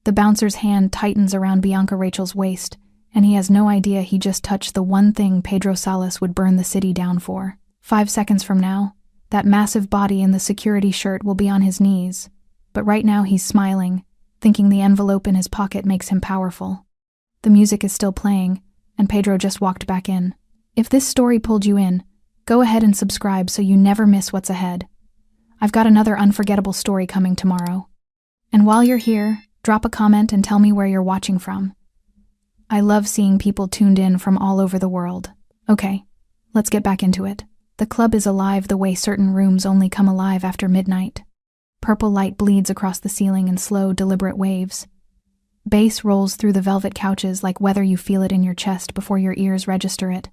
The bouncer's hand tightens around Bianca Rachel's waist, and he has no idea he just touched the one thing Pedro Salas would burn the city down for. 5 seconds from now, that massive body in the security shirt will be on his knees, but right now he's smiling, thinking the envelope in his pocket makes him powerful. The music is still playing, and Pedro just walked back in. If this story pulled you in, go ahead and subscribe so you never miss what's ahead. I've got another unforgettable story coming tomorrow. And while you're here, drop a comment and tell me where you're watching from. I love seeing people tuned in from all over the world. Okay, let's get back into it. The club is alive the way certain rooms only come alive after midnight. Purple light bleeds across the ceiling in slow, deliberate waves. Bass rolls through the velvet couches like whether you feel it in your chest before your ears register it.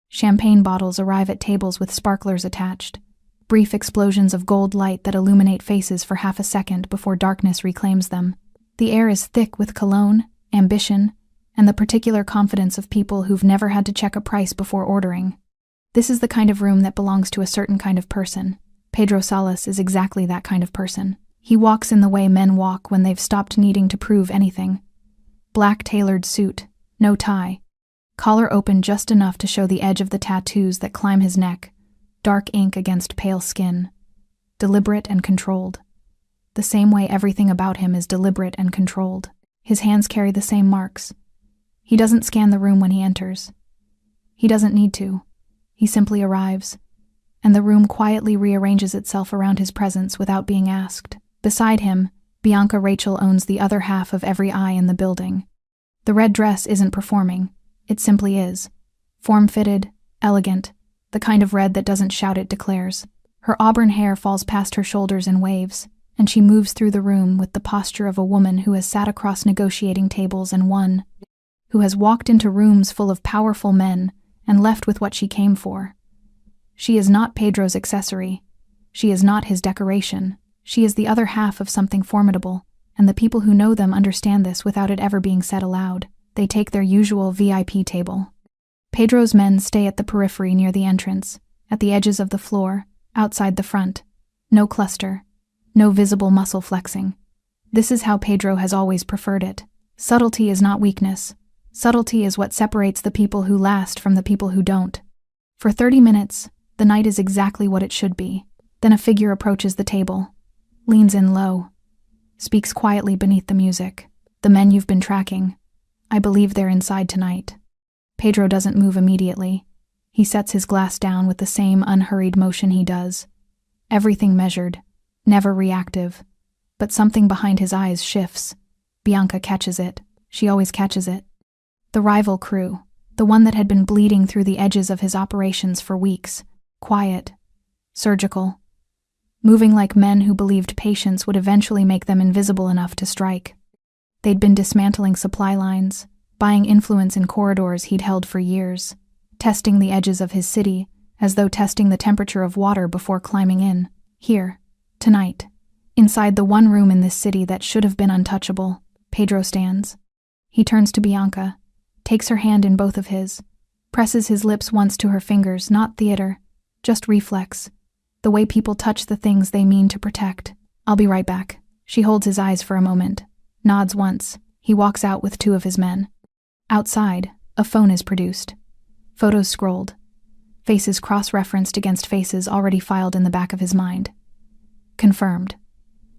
Champagne bottles arrive at tables with sparklers attached. Brief explosions of gold light that illuminate faces for half a second before darkness reclaims them. The air is thick with cologne, ambition, and the particular confidence of people who've never had to check a price before ordering. This is the kind of room that belongs to a certain kind of person. Pedro Salas is exactly that kind of person. He walks in the way men walk when they've stopped needing to prove anything. Black tailored suit, no tie. Collar open just enough to show the edge of the tattoos that climb his neck. Dark ink against pale skin. Deliberate and controlled. The same way everything about him is deliberate and controlled. His hands carry the same marks. He doesn't scan the room when he enters. He doesn't need to. He simply arrives, and the room quietly rearranges itself around his presence without being asked. Beside him, Bianca Rachel owns the other half of every eye in the building. The red dress isn't performing, it simply is. Form-fitted, elegant, the kind of red that doesn't shout, it declares. Her auburn hair falls past her shoulders in waves, and she moves through the room with the posture of a woman who has sat across negotiating tables and won, who has walked into rooms full of powerful men and left with what she came for. She is not Pedro's accessory. She is not his decoration. She is the other half of something formidable, and the people who know them understand this without it ever being said aloud. They take their usual VIP table. Pedro's men stay at the periphery near the entrance, at the edges of the floor, outside the front. No cluster. No visible muscle flexing. This is how Pedro has always preferred it. Subtlety is not weakness. Subtlety is what separates the people who last from the people who don't. For 30 minutes, the night is exactly what it should be. Then a figure approaches the table, leans in low, speaks quietly beneath the music. The men you've been tracking. I believe they're inside tonight. Pedro doesn't move immediately. He sets his glass down with the same unhurried motion he does. Everything measured, never reactive. But something behind his eyes shifts. Bianca catches it. She always catches it. The rival crew, the one that had been bleeding through the edges of his operations for weeks. Quiet. Surgical. Moving like men who believed patience would eventually make them invisible enough to strike. They'd been dismantling supply lines, buying influence in corridors he'd held for years, testing the edges of his city as though testing the temperature of water before climbing in. Here, tonight, inside the one room in this city that should have been untouchable, Pedro stands. He turns to Bianca, takes her hand in both of his, presses his lips once to her fingers, not theater, just reflex, the way people touch the things they mean to protect. I'll be right back. She holds his eyes for a moment, nods once. He walks out with 2 of his men. Outside, a phone is produced. Photos scrolled. Faces cross-referenced against faces already filed in the back of his mind. Confirmed.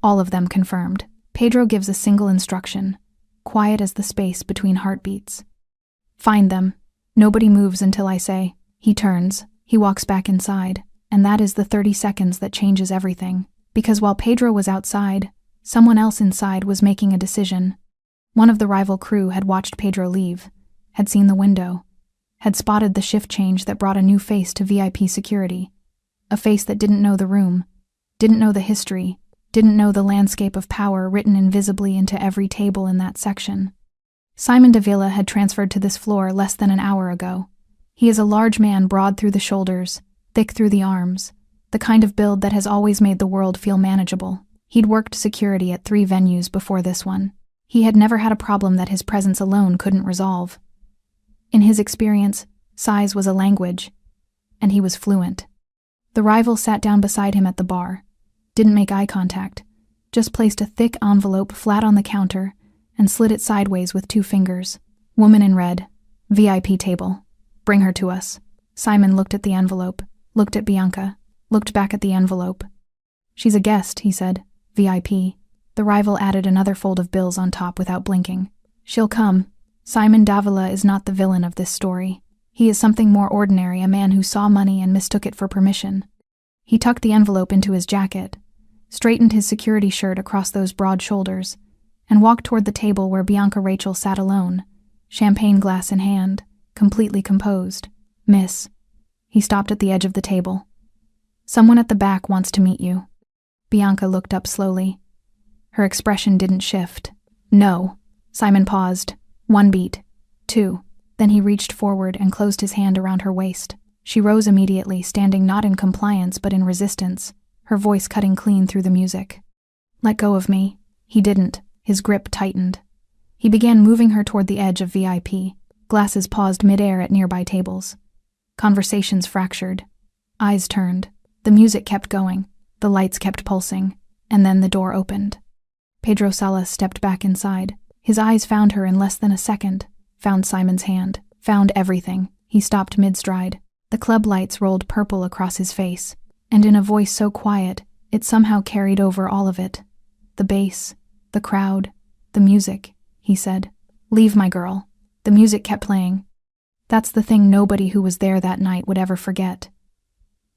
All of them confirmed. Pedro gives a single instruction, quiet as the space between heartbeats. Find them. Nobody moves until I say. He turns. He walks back inside. And that is the 30 seconds that changes everything. Because while Pedro was outside, someone else inside was making a decision. One of the rival crew had watched Pedro leave, had seen the window, had spotted the shift change that brought a new face to VIP security. A face that didn't know the room, didn't know the history, didn't know the landscape of power written invisibly into every table in that section. Simon de Villa had transferred to this floor less than an hour ago. He is a large man, broad through the shoulders, thick through the arms, the kind of build that has always made the world feel manageable. He'd worked security at 3 venues before this one. He had never had a problem that his presence alone couldn't resolve. In his experience, size was a language, and he was fluent. The rival sat down beside him at the bar, didn't make eye contact, just placed a thick envelope flat on the counter, and slid it sideways with 2 fingers. Woman in red. VIP table. Bring her to us. Simon looked at the envelope, looked at Bianca, looked back at the envelope. She's a guest, he said. VIP. The rival added another fold of bills on top without blinking. She'll come. Simon Davila is not the villain of this story. He is something more ordinary, a man who saw money and mistook it for permission. He tucked the envelope into his jacket, straightened his security shirt across those broad shoulders, and walked toward the table where Bianca Rachel sat alone, champagne glass in hand, completely composed. Miss. He stopped at the edge of the table. Someone at the back wants to meet you. Bianca looked up slowly. Her expression didn't shift. No. Simon paused. 1 beat. 2. Then he reached forward and closed his hand around her waist. She rose immediately, standing not in compliance but in resistance, her voice cutting clean through the music. Let go of me. He didn't. His grip tightened. He began moving her toward the edge of VIP. Glasses paused midair at nearby tables. Conversations fractured. Eyes turned. The music kept going. The lights kept pulsing. And then the door opened. Pedro Salas stepped back inside. His eyes found her in less than a second. Found Simon's hand. Found everything. He stopped mid-stride. The club lights rolled purple across his face, and in a voice so quiet, it somehow carried over all of it. The bass, the crowd, the music, he said. Leave, my girl. The music kept playing. That's the thing nobody who was there that night would ever forget.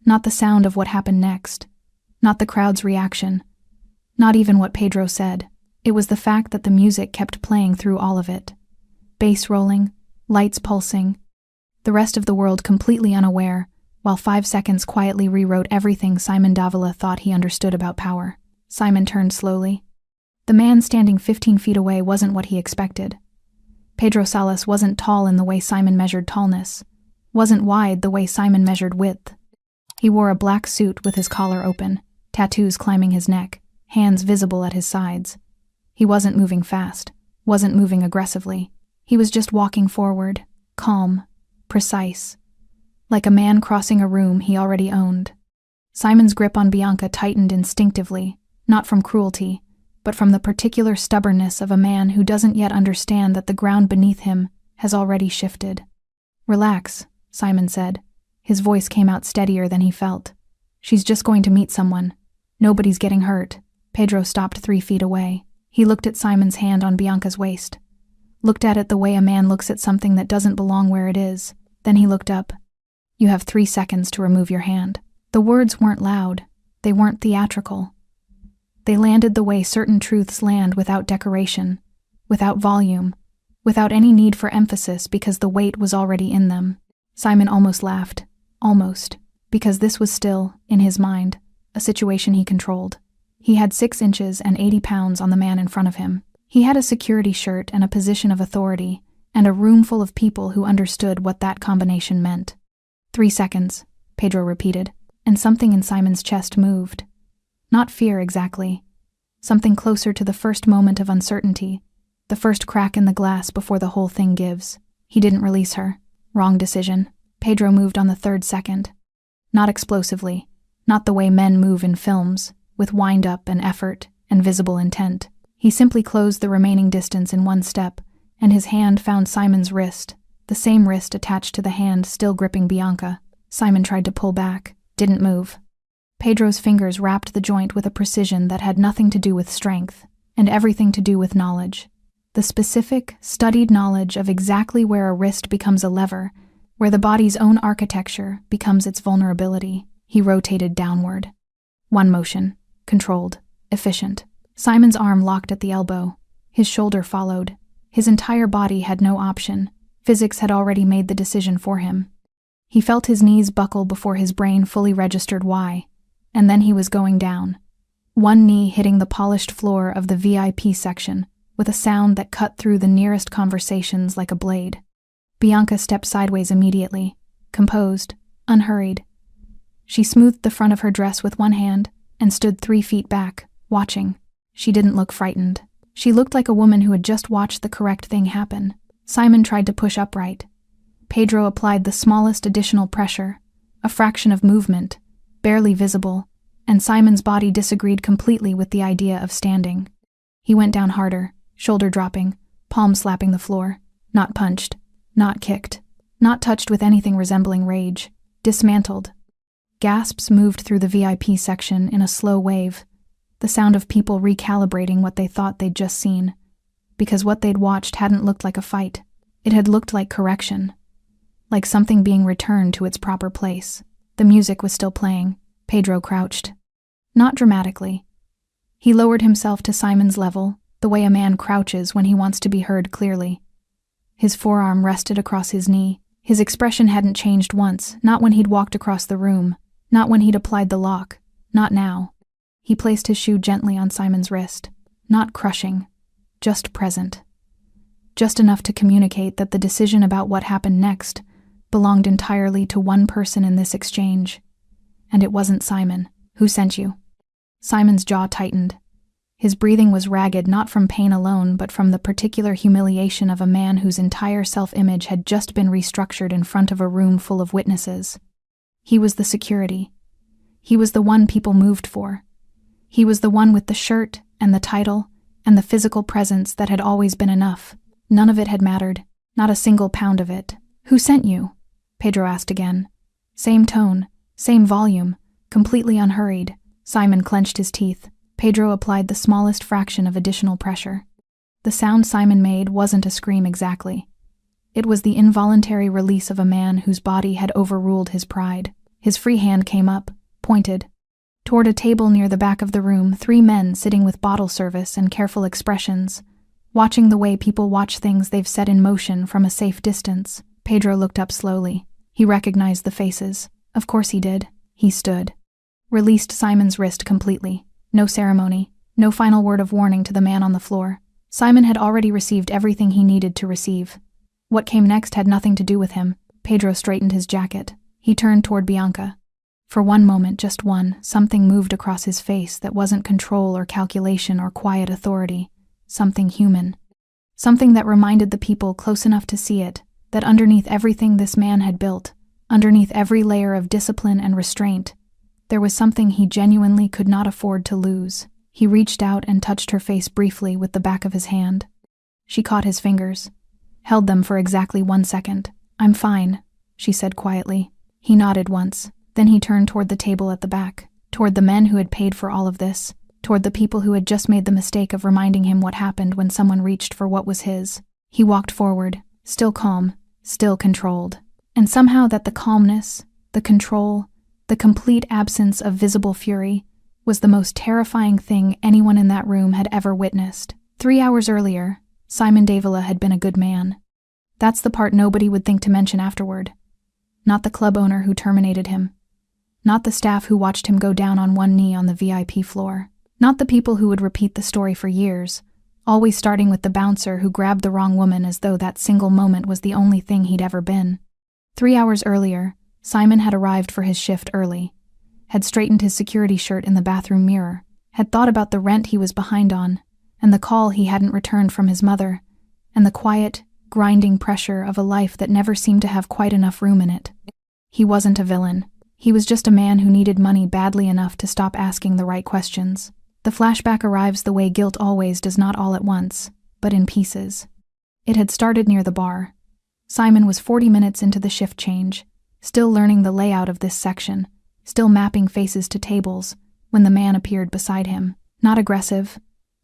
Not the sound of what happened next. Not the crowd's reaction. Not even what Pedro said. It was the fact that the music kept playing through all of it. Bass rolling, lights pulsing. The rest of the world completely unaware, while 5 seconds quietly rewrote everything Simon Davila thought he understood about power. Simon turned slowly. The man standing 15 feet away wasn't what he expected. Pedro Salas wasn't tall in the way Simon measured tallness, wasn't wide the way Simon measured width. He wore a black suit with his collar open, tattoos climbing his neck, hands visible at his sides. He wasn't moving fast, wasn't moving aggressively. He was just walking forward, calm, precise, like a man crossing a room he already owned. Simon's grip on Bianca tightened instinctively, not from cruelty, but from the particular stubbornness of a man who doesn't yet understand that the ground beneath him has already shifted. Relax, Simon said. His voice came out steadier than he felt. She's just going to meet someone. Nobody's getting hurt. Pedro stopped 3 feet away. He looked at Simon's hand on Bianca's waist. Looked at it the way a man looks at something that doesn't belong where it is. Then he looked up. You have 3 seconds to remove your hand. The words weren't loud. They weren't theatrical. They landed the way certain truths land, without decoration, without volume, without any need for emphasis, because the weight was already in them. Simon almost laughed. Almost. Because this was still, in his mind, a situation he controlled. He had 6 inches and 80 pounds on the man in front of him. He had a security shirt and a position of authority, and a room full of people who understood what that combination meant. 3 seconds, Pedro repeated, and something in Simon's chest moved. Not fear exactly. Something closer to the first moment of uncertainty, the first crack in the glass before the whole thing gives. He didn't release her. Wrong decision. Pedro moved on the 3rd second. Not explosively, not the way men move in films, with wind-up and effort and visible intent. He simply closed the remaining distance in 1 step, and his hand found Simon's wrist, the same wrist attached to the hand still gripping Bianca. Simon tried to pull back, didn't move. Pedro's fingers wrapped the joint with a precision that had nothing to do with strength, and everything to do with knowledge. The specific, studied knowledge of exactly where a wrist becomes a lever, where the body's own architecture becomes its vulnerability. He rotated downward. 1 motion, controlled, efficient. Simon's arm locked at the elbow. His shoulder followed. His entire body had no option. Physics had already made the decision for him. He felt his knees buckle before his brain fully registered why, and then he was going down. 1 knee hitting the polished floor of the VIP section, with a sound that cut through the nearest conversations like a blade. Bianca stepped sideways immediately, composed, unhurried. She smoothed the front of her dress with 1 hand and stood 3 feet back, watching. She didn't look frightened. She looked like a woman who had just watched the correct thing happen. Simon tried to push upright. Pedro applied the smallest additional pressure, a fraction of movement, barely visible, and Simon's body disagreed completely with the idea of standing. He went down harder, shoulder dropping, palm slapping the floor. Not punched, not kicked, not touched with anything resembling rage. Dismantled. Gasps moved through the VIP section in a slow wave, the sound of people recalibrating what they thought they'd just seen, because what they'd watched hadn't looked like a fight. It had looked like correction, like something being returned to its proper place. The music was still playing. Pedro crouched. Not dramatically. He lowered himself to Simon's level, the way a man crouches when he wants to be heard clearly. His forearm rested across his knee. His expression hadn't changed once, not when he'd walked across the room, not when he'd applied the lock, not now. He placed his shoe gently on Simon's wrist, not crushing, just present. Just enough to communicate that the decision about what happened next belonged entirely to one person in this exchange. And it wasn't Simon. Who sent you? Simon's jaw tightened. His breathing was ragged not from pain alone, but from the particular humiliation of a man whose entire self-image had just been restructured in front of a room full of witnesses. He was the security. He was the one people moved for. He was the one with the shirt and the title and the physical presence that had always been enough. None of it had mattered, not a single pound of it. Who sent you? Pedro asked again. Same tone, same volume, completely unhurried. Simon clenched his teeth. Pedro applied the smallest fraction of additional pressure. The sound Simon made wasn't a scream exactly. It was the involuntary release of a man whose body had overruled his pride. His free hand came up, pointed. Toward a table near the back of the room, 3 men sitting with bottle service and careful expressions, watching the way people watch things they've set in motion from a safe distance. Pedro looked up slowly. He recognized the faces. Of course he did. He stood. Released Simon's wrist completely. No ceremony, no final word of warning to the man on the floor. Simon had already received everything he needed to receive. What came next had nothing to do with him. Pedro straightened his jacket. He turned toward Bianca. For one moment, just one, something moved across his face that wasn't control or calculation or quiet authority. Something human. Something that reminded the people close enough to see it, that underneath everything this man had built, underneath every layer of discipline and restraint, there was something he genuinely could not afford to lose. He reached out and touched her face briefly with the back of his hand. She caught his fingers, held them for exactly 1 second. I'm fine, she said quietly. He nodded once, then he turned toward the table at the back, toward the men who had paid for all of this, toward the people who had just made the mistake of reminding him what happened when someone reached for what was his. He walked forward, still calm, still controlled. And somehow that the calmness, the control, the complete absence of visible fury was the most terrifying thing anyone in that room had ever witnessed. 3 hours earlier, Simon Davila had been a good man. That's the part nobody would think to mention afterward. Not the club owner who terminated him. Not the staff who watched him go down on one knee on the VIP floor. Not the people who would repeat the story for years, always starting with the bouncer who grabbed the wrong woman as though that single moment was the only thing he'd ever been. 3 hours earlier, Simon had arrived for his shift early, had straightened his security shirt in the bathroom mirror, had thought about the rent he was behind on, and the call he hadn't returned from his mother, and the quiet, grinding pressure of a life that never seemed to have quite enough room in it. He wasn't a villain. He was just a man who needed money badly enough to stop asking the right questions. The flashback arrives the way guilt always does, not all at once, but in pieces. It had started near the bar. Simon was 40 minutes into the shift change, still learning the layout of this section, still mapping faces to tables, when the man appeared beside him. Not aggressive,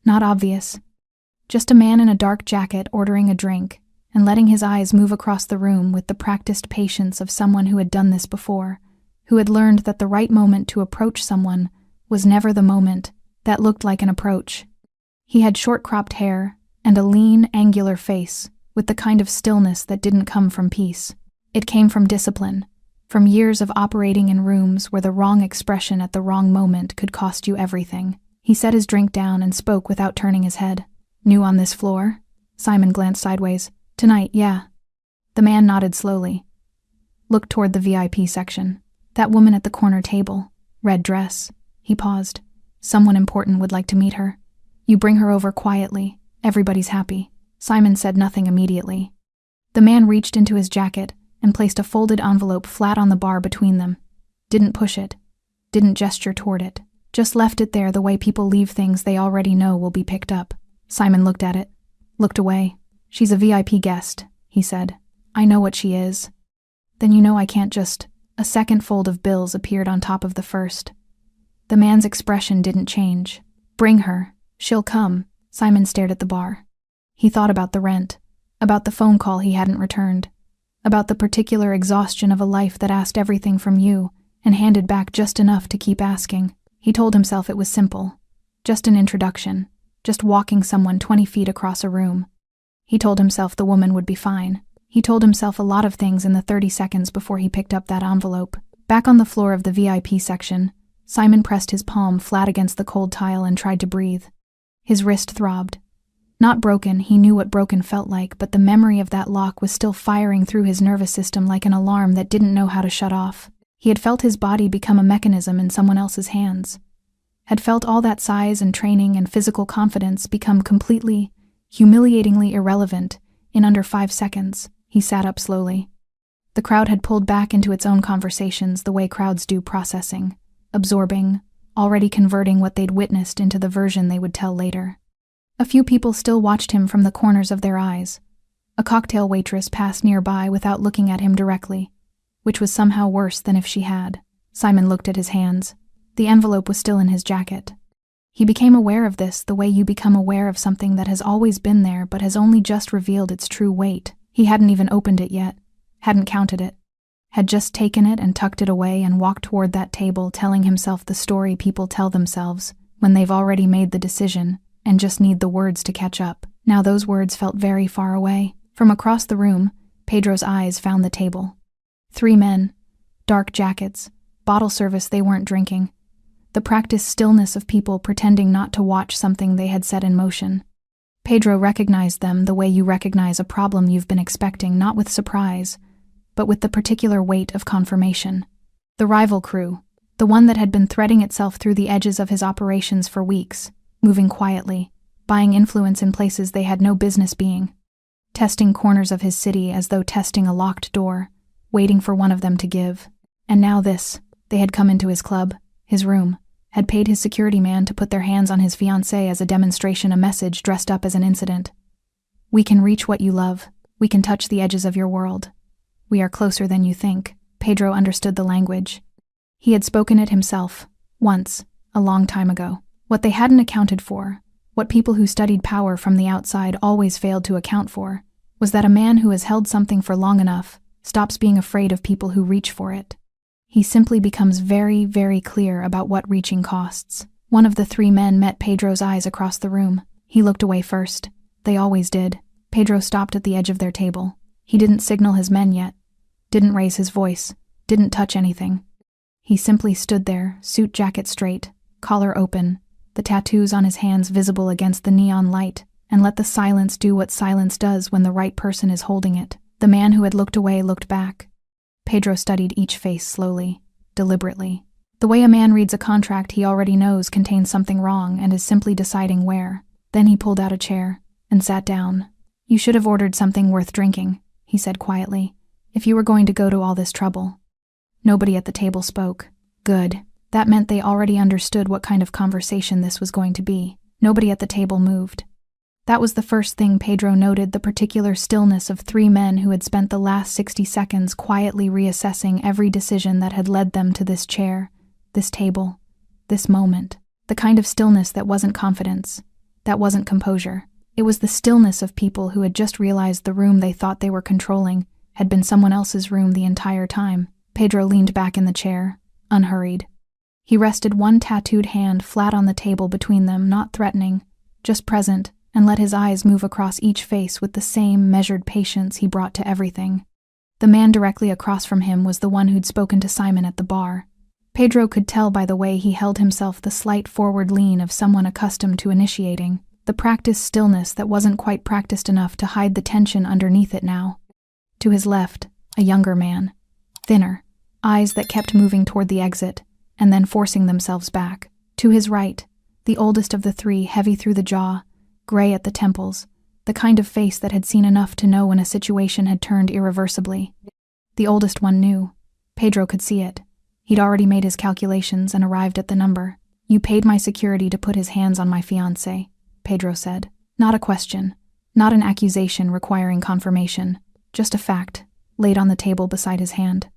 not obvious. Just a man in a dark jacket ordering a drink and letting his eyes move across the room with the practiced patience of someone who had done this before, who had learned that the right moment to approach someone was never the moment that looked like an approach. He had short-cropped hair and a lean, angular face with the kind of stillness that didn't come from peace. It came from discipline, from years of operating in rooms where the wrong expression at the wrong moment could cost you everything. He set his drink down and spoke without turning his head. New on this floor? Simon glanced sideways. Tonight, yeah. The man nodded slowly. Looked toward the VIP section. That woman at the corner table. Red dress. He paused. Someone important would like to meet her. You bring her over quietly. Everybody's happy. Simon said nothing immediately. The man reached into his jacket and placed a folded envelope flat on the bar between them. Didn't push it. Didn't gesture toward it. Just left it there the way people leave things they already know will be picked up. Simon looked at it. looked away. "She's a VIP guest," he said. "I know what she is." "Then you know I can't just—" A second fold of bills appeared on top of the first. The man's expression didn't change. "Bring her. She'll come." Simon stared at the bar. He thought about the rent, about the phone call he hadn't returned, about the particular exhaustion of a life that asked everything from you and handed back just enough to keep asking. He told himself it was simple. Just an introduction. Just walking someone 20 feet across a room. He told himself the woman would be fine. He told himself a lot of things in the 30 seconds before he picked up that envelope. Back on the floor of the VIP section, Simon pressed his palm flat against the cold tile and tried to breathe. His wrist throbbed. Not broken, he knew what broken felt like, but the memory of that lock was still firing through his nervous system like an alarm that didn't know how to shut off. He had felt his body become a mechanism in someone else's hands. Had felt all that size and training and physical confidence become completely, humiliatingly irrelevant in under 5 seconds. He sat up slowly. The crowd had pulled back into its own conversations the way crowds do, processing, absorbing, already converting what they'd witnessed into the version they would tell later. A few people still watched him from the corners of their eyes. A cocktail waitress passed nearby without looking at him directly, which was somehow worse than if she had. Simon looked at his hands. The envelope was still in his jacket. He became aware of this the way you become aware of something that has always been there but has only just revealed its true weight. He hadn't even opened it yet, hadn't counted it, had just taken it and tucked it away and walked toward that table, telling himself the story people tell themselves when they've already made the decision and just need the words to catch up. Now those words felt very far away. From across the room, Pedro's eyes found the table. 3 men, dark jackets, bottle service they weren't drinking. The practiced stillness of people pretending not to watch something they had set in motion. Pedro recognized them the way you recognize a problem you've been expecting, not with surprise, but with the particular weight of confirmation. The rival crew, the one that had been threading itself through the edges of his operations for weeks, moving quietly, buying influence in places they had no business being, testing corners of his city as though testing a locked door, waiting for one of them to give. And now this, they had come into his club, his room, had paid his security man to put their hands on his fiancée as a demonstration, a message dressed up as an incident. "We can reach what you love. We can touch the edges of your world. We are closer than you think." Pedro understood the language. He had spoken it himself, once, a long time ago. What they hadn't accounted for, what people who studied power from the outside always failed to account for, was that a man who has held something for long enough stops being afraid of people who reach for it. He simply becomes very, very clear about what reaching costs. One of the 3 men met Pedro's eyes across the room. He looked away first. They always did. Pedro stopped at the edge of their table. He didn't signal his men yet. Didn't raise his voice. Didn't touch anything. He simply stood there, suit jacket straight, collar open, the tattoos on his hands visible against the neon light, and let the silence do what silence does when the right person is holding it. The man who had looked away looked back. Pedro studied each face slowly, deliberately. The way a man reads a contract he already knows contains something wrong and is simply deciding where. Then he pulled out a chair and sat down. "You should have ordered something worth drinking," he said quietly, "if you were going to go to all this trouble." Nobody at the table spoke. Good. That meant they already understood what kind of conversation this was going to be. Nobody at the table moved. That was the first thing Pedro noted, the particular stillness of 3 men who had spent the last 60 seconds quietly reassessing every decision that had led them to this chair, this table, this moment. The kind of stillness that wasn't confidence, that wasn't composure. It was the stillness of people who had just realized the room they thought they were controlling had been someone else's room the entire time. Pedro leaned back in the chair, unhurried. He rested one tattooed hand flat on the table between them, not threatening, just present, and let his eyes move across each face with the same measured patience he brought to everything. The man directly across from him was the one who'd spoken to Simon at the bar. Pedro could tell by the way he held himself the slight forward lean of someone accustomed to initiating, the practiced stillness that wasn't quite practiced enough to hide the tension underneath it now. To his left, a younger man, thinner, eyes that kept moving toward the exit, and then forcing themselves back. To his right, the oldest of the 3, heavy through the jaw, gray at the temples, the kind of face that had seen enough to know when a situation had turned irreversibly. The oldest one knew. Pedro could see it. He'd already made his calculations and arrived at the number. "You paid my security to put his hands on my fiancée," Pedro said. Not a question, Not an accusation requiring confirmation, just a fact, laid on the table beside his hand.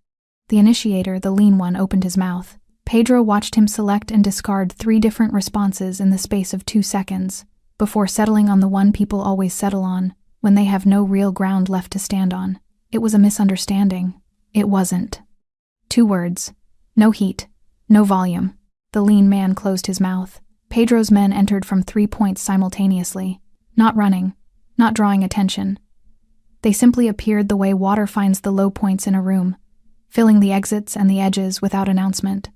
The initiator, the lean one, opened his mouth. Pedro watched him select and discard 3 different responses in the space of 2 seconds, before settling on the one people always settle on, when they have no real ground left to stand on. It was a misunderstanding. It wasn't. 2 words. No heat. No volume. The lean man closed his mouth. Pedro's men entered from 3 points simultaneously. Not running. Not drawing attention. They simply appeared the way water finds the low points in a room, filling the exits and the edges without announcement.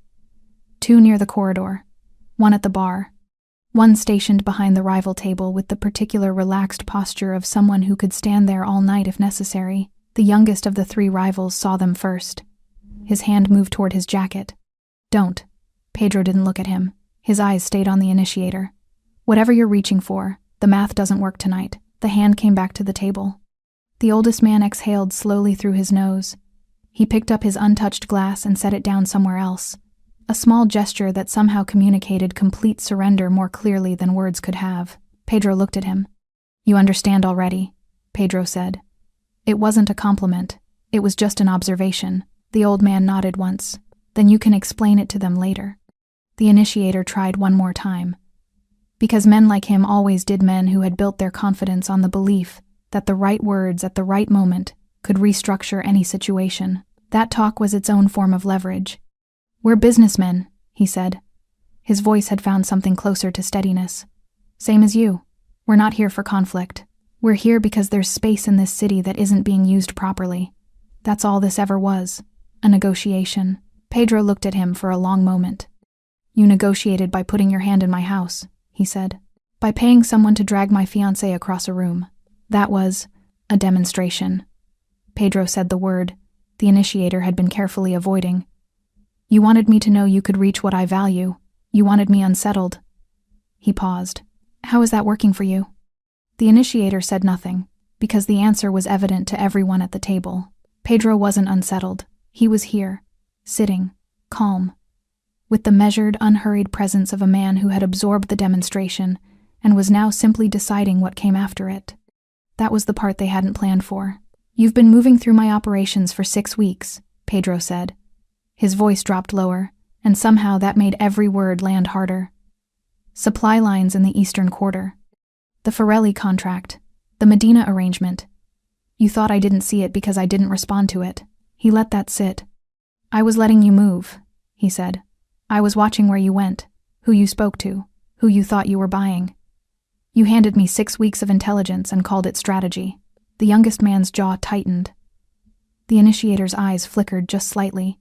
2 near the corridor. 1 at the bar. 1 stationed behind the rival table with the particular relaxed posture of someone who could stand there all night if necessary. The youngest of the 3 rivals saw them first. His hand moved toward his jacket. Don't. Pedro didn't look at him. His eyes stayed on the initiator. Whatever you're reaching for, the math doesn't work tonight. The hand came back to the table. The oldest man exhaled slowly through his nose. He picked up his untouched glass and set it down somewhere else. A small gesture that somehow communicated complete surrender more clearly than words could have. Pedro looked at him. You understand already, Pedro said. It wasn't a compliment. It was just an observation. The old man nodded once. Then you can explain it to them later. The initiator tried one more time. Because men like him always did, men who had built their confidence on the belief that the right words at the right moment could restructure any situation. That talk was its own form of leverage. We're businessmen, he said. His voice had found something closer to steadiness. Same as you. We're not here for conflict. We're here because there's space in this city that isn't being used properly. That's all this ever was. A negotiation. Pedro looked at him for a long moment. You negotiated by putting your hand in my house, he said. By paying someone to drag my fiancée across a room. That was a demonstration. Pedro said the word the initiator had been carefully avoiding. You wanted me to know you could reach what I value. You wanted me unsettled. He paused. How is that working for you? The initiator said nothing, because the answer was evident to everyone at the table. Pedro wasn't unsettled. He was here, sitting, calm, with the measured, unhurried presence of a man who had absorbed the demonstration and was now simply deciding what came after it. That was the part they hadn't planned for. You've been moving through my operations for 6 weeks, Pedro said. His voice dropped lower, and somehow that made every word land harder. Supply lines in the Eastern Quarter. The Forelli contract. The Medina arrangement. You thought I didn't see it because I didn't respond to it. He let that sit. I was letting you move, he said. I was watching where you went, who you spoke to, who you thought you were buying. You handed me 6 weeks of intelligence and called it strategy. The youngest man's jaw tightened. The initiator's eyes flickered just slightly.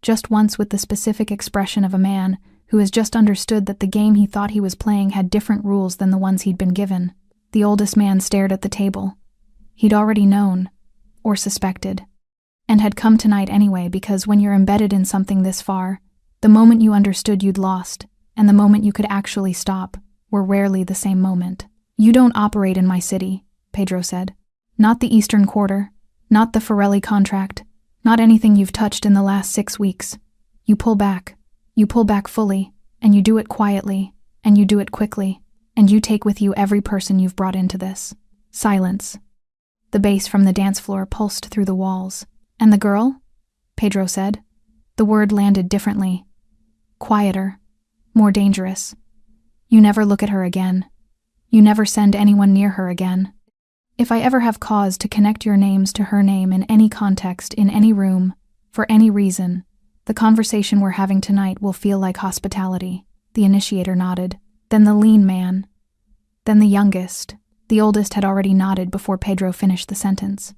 Just once, with the specific expression of a man who has just understood that the game he thought he was playing had different rules than the ones he'd been given. The oldest man stared at the table. He'd already known, or suspected, and had come tonight anyway, because when you're embedded in something this far, the moment you understood you'd lost, and the moment you could actually stop, were rarely the same moment. You don't operate in my city, Pedro said. Not the Eastern Quarter, not the Forelli contract, not anything you've touched in the last 6 weeks. You pull back fully, and you do it quietly, and you do it quickly, and you take with you every person you've brought into this. Silence. The bass from the dance floor pulsed through the walls. And the girl? Pedro said. The word landed differently. Quieter. More dangerous. You never look at her again. You never send anyone near her again. If I ever have cause to connect your names to her name in any context, in any room, for any reason, the conversation we're having tonight will feel like hospitality. The initiator nodded. Then the lean man. Then the youngest. The oldest had already nodded before Pedro finished the sentence.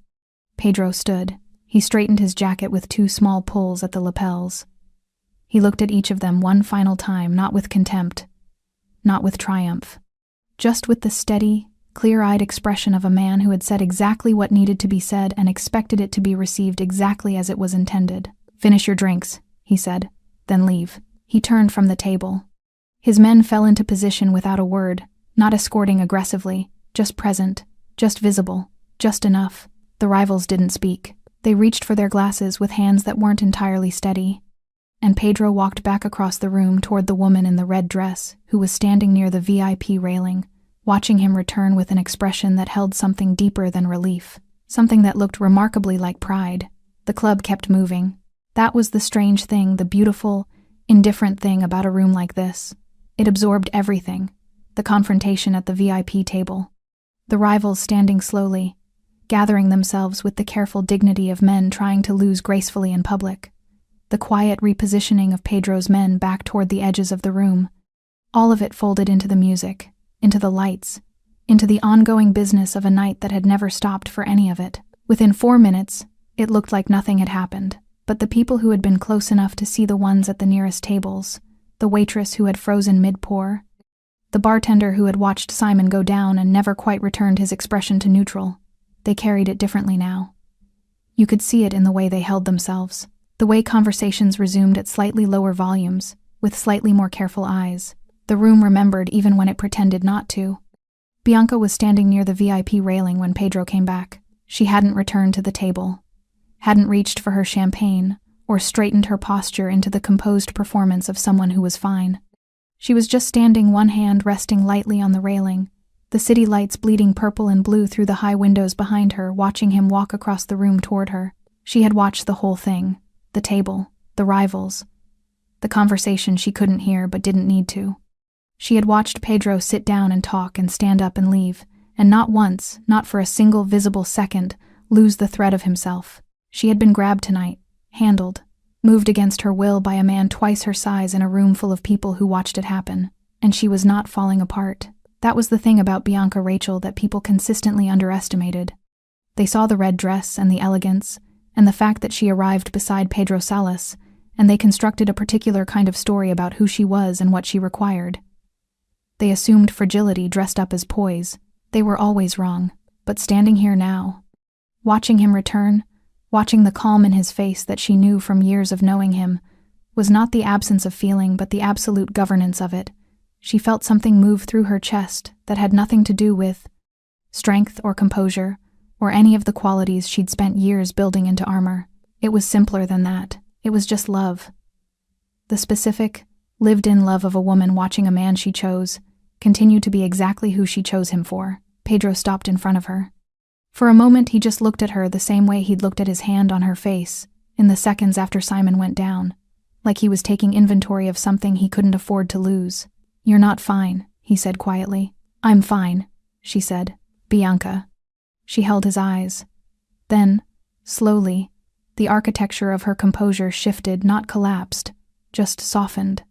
Pedro stood. He straightened his jacket with 2 small pulls at the lapels. He looked at each of them one final time, not with contempt, not with triumph, just with the steady, clear-eyed expression of a man who had said exactly what needed to be said and expected it to be received exactly as it was intended. Finish your drinks, he said, then leave. He turned from the table. His men fell into position without a word, not escorting aggressively, just present, just visible, just enough. The rivals didn't speak. They reached for their glasses with hands that weren't entirely steady. And Pedro walked back across the room toward the woman in the red dress, who was standing near the VIP railing, watching him return with an expression that held something deeper than relief, something that looked remarkably like pride. The club kept moving. That was the strange thing, the beautiful, indifferent thing about a room like this. It absorbed everything. The confrontation at the VIP table. The rivals standing slowly, gathering themselves with the careful dignity of men trying to lose gracefully in public. The quiet repositioning of Pedro's men back toward the edges of the room. All of it folded into the music, into the lights, into the ongoing business of a night that had never stopped for any of it. Within 4 minutes, it looked like nothing had happened, but the people who had been close enough to see the ones at the nearest tables, the waitress who had frozen mid-pour, the bartender who had watched Simon go down and never quite returned his expression to neutral, they carried it differently now. You could see it in the way they held themselves, the way conversations resumed at slightly lower volumes, with slightly more careful eyes. The room remembered even when it pretended not to. Bianca was standing near the VIP railing when Pedro came back. She hadn't returned to the table, hadn't reached for her champagne, or straightened her posture into the composed performance of someone who was fine. She was just standing, one hand resting lightly on the railing, the city lights bleeding purple and blue through the high windows behind her, watching him walk across the room toward her. She had watched the whole thing, the table, the rivals, the conversation she couldn't hear but didn't need to. She had watched Pedro sit down and talk and stand up and leave, and not once, not for a single visible second, lose the thread of himself. She had been grabbed tonight, handled, moved against her will by a man twice her size in a room full of people who watched it happen, and she was not falling apart. That was the thing about Bianca Rachel that people consistently underestimated. They saw the red dress and the elegance, and the fact that she arrived beside Pedro Salas, and they constructed a particular kind of story about who she was and what she required. They assumed fragility dressed up as poise. They were always wrong, but standing here now, watching him return, watching the calm in his face that she knew from years of knowing him, was not the absence of feeling but the absolute governance of it. She felt something move through her chest that had nothing to do with strength or composure, or any of the qualities she'd spent years building into armor. It was simpler than that. It was just love. The specific, lived-in love of a woman watching a man she chose continue to be exactly who she chose him for. Pedro stopped in front of her. For a moment he just looked at her the same way he'd looked at his hand on her face in the seconds after Simon went down, like he was taking inventory of something he couldn't afford to lose. "You're not fine," he said quietly. "I'm fine," she said. "Bianca." She held his eyes. Then, slowly, the architecture of her composure shifted, not collapsed, just softened,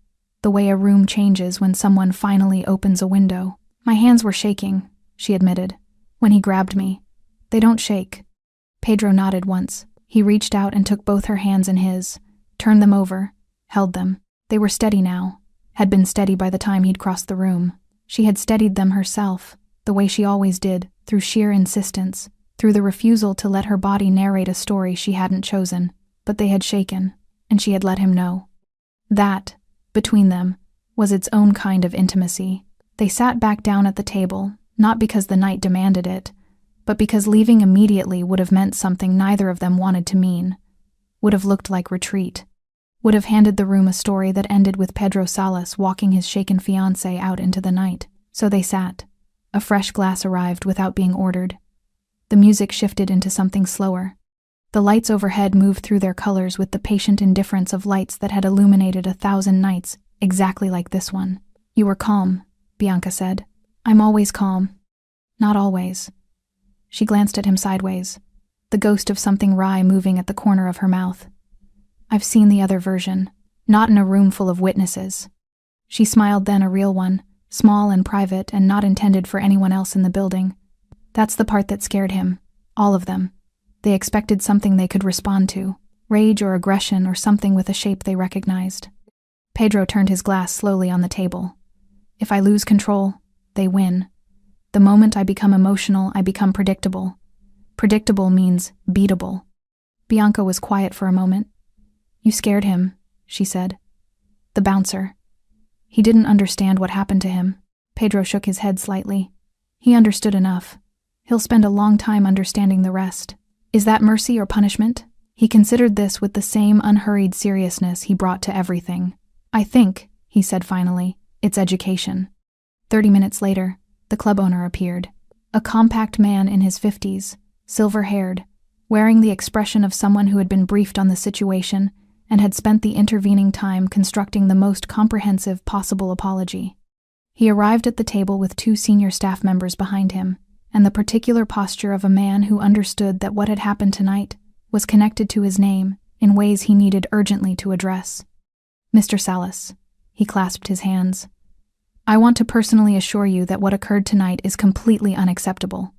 the way a room changes when someone finally opens a window. "My hands were shaking," she admitted, "when he grabbed me. They don't shake." Pedro nodded once. He reached out and took both her hands in his, turned them over, held them. They were steady now, had been steady by the time he'd crossed the room. She had steadied them herself, the way she always did, through sheer insistence, through the refusal to let her body narrate a story she hadn't chosen, but they had shaken, and she had let him know. That, between them, was its own kind of intimacy. They sat back down at the table, not because the night demanded it, but because leaving immediately would have meant something neither of them wanted to mean, would have looked like retreat, would have handed the room a story that ended with Pedro Salas walking his shaken fiancée out into the night. So they sat. A fresh glass arrived without being ordered. The music shifted into something slower. The lights overhead moved through their colors with the patient indifference of lights that had illuminated 1,000 nights, exactly like this one. "You were calm," Bianca said. "I'm always calm." "Not always." She glanced at him sideways, the ghost of something wry moving at the corner of her mouth. "I've seen the other version, not in a room full of witnesses." She smiled then, a real one, small and private and not intended for anyone else in the building. That's the part that scared him, all of them. They expected something they could respond to, rage or aggression or something with a shape they recognized. Pedro turned his glass slowly on the table. "If I lose control, they win. The moment I become emotional, I become predictable. Predictable means beatable." Bianca was quiet for a moment. "You scared him," she said. "The bouncer. He didn't understand what happened to him." Pedro shook his head slightly. "He understood enough. He'll spend a long time understanding the rest." "Is that mercy or punishment?" He considered this with the same unhurried seriousness he brought to everything. "I think," he said finally, "it's education." 30 minutes later, the club owner appeared. A compact man in his 50s, silver-haired, wearing the expression of someone who had been briefed on the situation and had spent the intervening time constructing the most comprehensive possible apology. He arrived at the table with 2 senior staff members behind him, and the particular posture of a man who understood that what had happened tonight was connected to his name in ways he needed urgently to address. Mr. Salas, he clasped his hands. I want to personally assure you that what occurred tonight is completely unacceptable.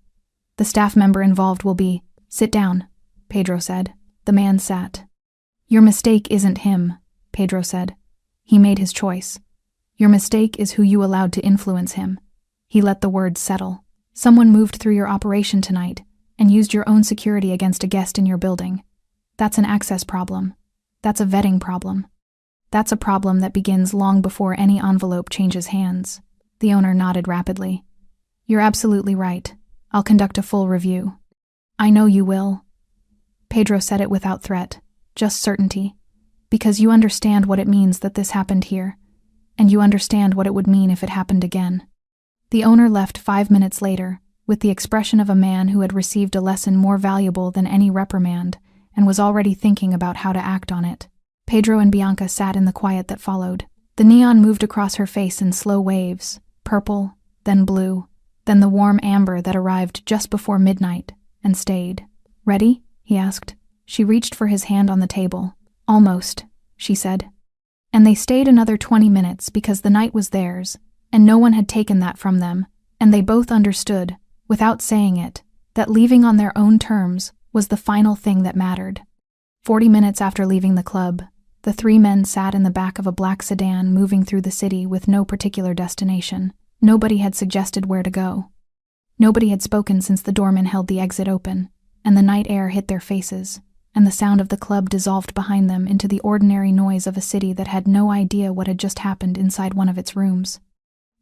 The staff member involved will be— Sit down, Pedro said. The man sat. Your mistake isn't him, Pedro said. He made his choice. Your mistake is who you allowed to influence him. He let the words settle. Someone moved through your operation tonight and used your own security against a guest in your building. That's an access problem. That's a vetting problem. That's a problem that begins long before any envelope changes hands. The owner nodded rapidly. You're absolutely right. I'll conduct a full review. I know you will. Pedro said it without threat, just certainty, because you understand what it means that this happened here, and you understand what it would mean if it happened again. The owner left 5 minutes later, with the expression of a man who had received a lesson more valuable than any reprimand and was already thinking about how to act on it. Pedro and Bianca sat in the quiet that followed. The neon moved across her face in slow waves, purple, then blue, then the warm amber that arrived just before midnight, and stayed. Ready? He asked. She reached for his hand on the table. Almost, she said. And they stayed another 20 minutes because the night was theirs, and no one had taken that from them, and they both understood, without saying it, that leaving on their own terms was the final thing that mattered. 40 minutes after leaving the club, the 3 men sat in the back of a black sedan moving through the city with no particular destination. Nobody had suggested where to go. Nobody had spoken since the doorman held the exit open, and the night air hit their faces, and the sound of the club dissolved behind them into the ordinary noise of a city that had no idea what had just happened inside one of its rooms.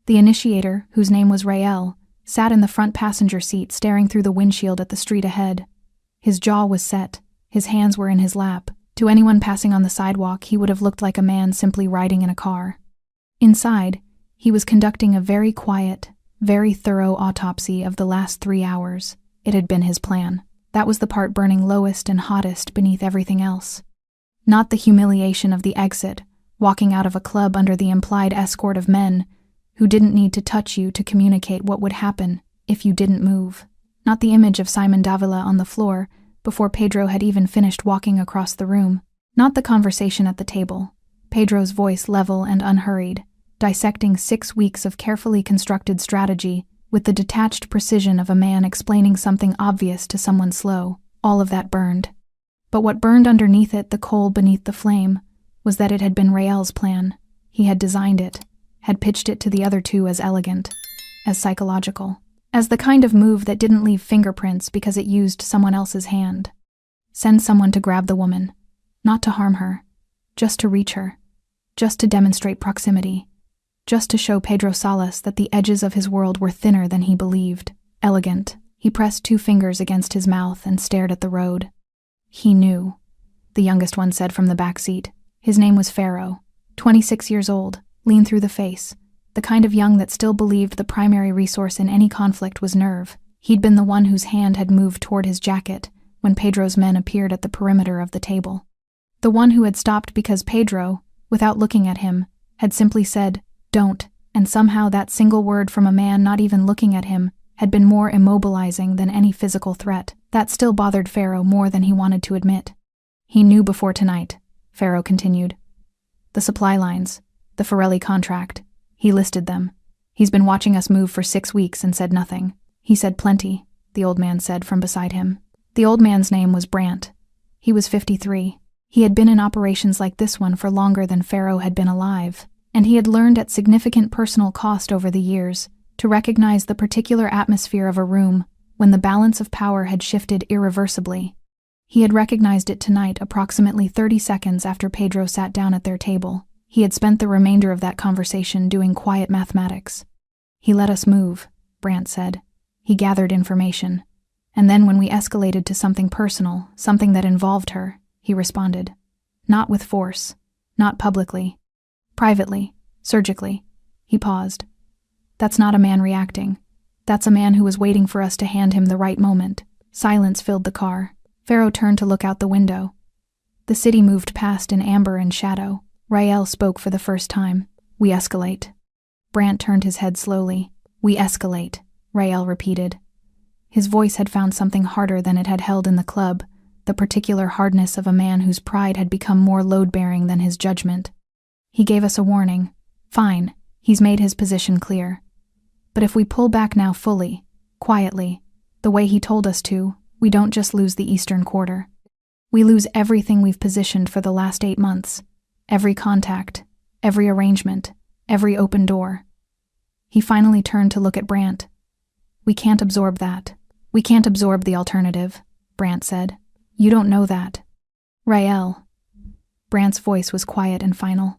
The initiator, whose name was Rael, sat in the front passenger seat staring through the windshield at the street ahead. His jaw was set, his hands were in his lap. To anyone passing on the sidewalk, he would have looked like a man simply riding in a car. Inside, he was conducting a very quiet, very thorough autopsy of the last 3 hours. It had been his plan. That was the part burning lowest and hottest beneath everything else. Not the humiliation of the exit, walking out of a club under the implied escort of men who didn't need to touch you to communicate what would happen if you didn't move. Not the image of Simon Davila on the floor before Pedro had even finished walking across the room. Not the conversation at the table, Pedro's voice level and unhurried, dissecting 6 weeks of carefully constructed strategy with the detached precision of a man explaining something obvious to someone slow. All of that burned. But what burned underneath it, the coal beneath the flame, was that it had been Rael's plan. He had designed it, had pitched it to the other 2 as elegant, as psychological, as the kind of move that didn't leave fingerprints because it used someone else's hand. Send someone to grab the woman, not to harm her, just to reach her, just to demonstrate proximity, just to show Pedro Salas that the edges of his world were thinner than he believed. Elegant. He pressed 2 fingers against his mouth and stared at the road. He knew, the youngest one said from the back seat. His name was Pharaoh, 26 years old, lean through the face, the kind of young that still believed the primary resource in any conflict was nerve. He'd been the one whose hand had moved toward his jacket when Pedro's men appeared at the perimeter of the table. The one who had stopped because Pedro, without looking at him, had simply said, "Don't," and somehow that single word from a man not even looking at him had been more immobilizing than any physical threat. That still bothered Pharaoh more than he wanted to admit. He knew before tonight, Pharaoh continued. The supply lines, the Forelli contract. He listed them. He's been watching us move for 6 weeks and said nothing. He said plenty, the old man said from beside him. The old man's name was Brandt. He was 53. He had been in operations like this one for longer than Pharaoh had been alive, and he had learned at significant personal cost over the years to recognize the particular atmosphere of a room when the balance of power had shifted irreversibly. He had recognized it tonight approximately 30 seconds after Pedro sat down at their table. He had spent the remainder of that conversation doing quiet mathematics. He let us move, Brandt said. He gathered information. And then when we escalated to something personal, something that involved her, he responded. Not with force, not publicly. Privately, surgically. He paused. That's not a man reacting. That's a man who was waiting for us to hand him the right moment." Silence filled the car. Pharaoh turned to look out the window. The city moved past in amber and shadow. Rael spoke for the first time. "We escalate." Brant turned his head slowly. "We escalate," Rael repeated. His voice had found something harder than it had held in the club, the particular hardness of a man whose pride had become more load-bearing than his judgment. "He gave us a warning. Fine, he's made his position clear. But if we pull back now fully, quietly, the way he told us to, we don't just lose the Eastern Quarter. We lose everything we've positioned for the last 8 months. Every contact, every arrangement, every open door." He finally turned to look at Brant. "We can't absorb that. We can't absorb the alternative," Brant said. "You don't know that." "Rael." Brant's voice was quiet and final.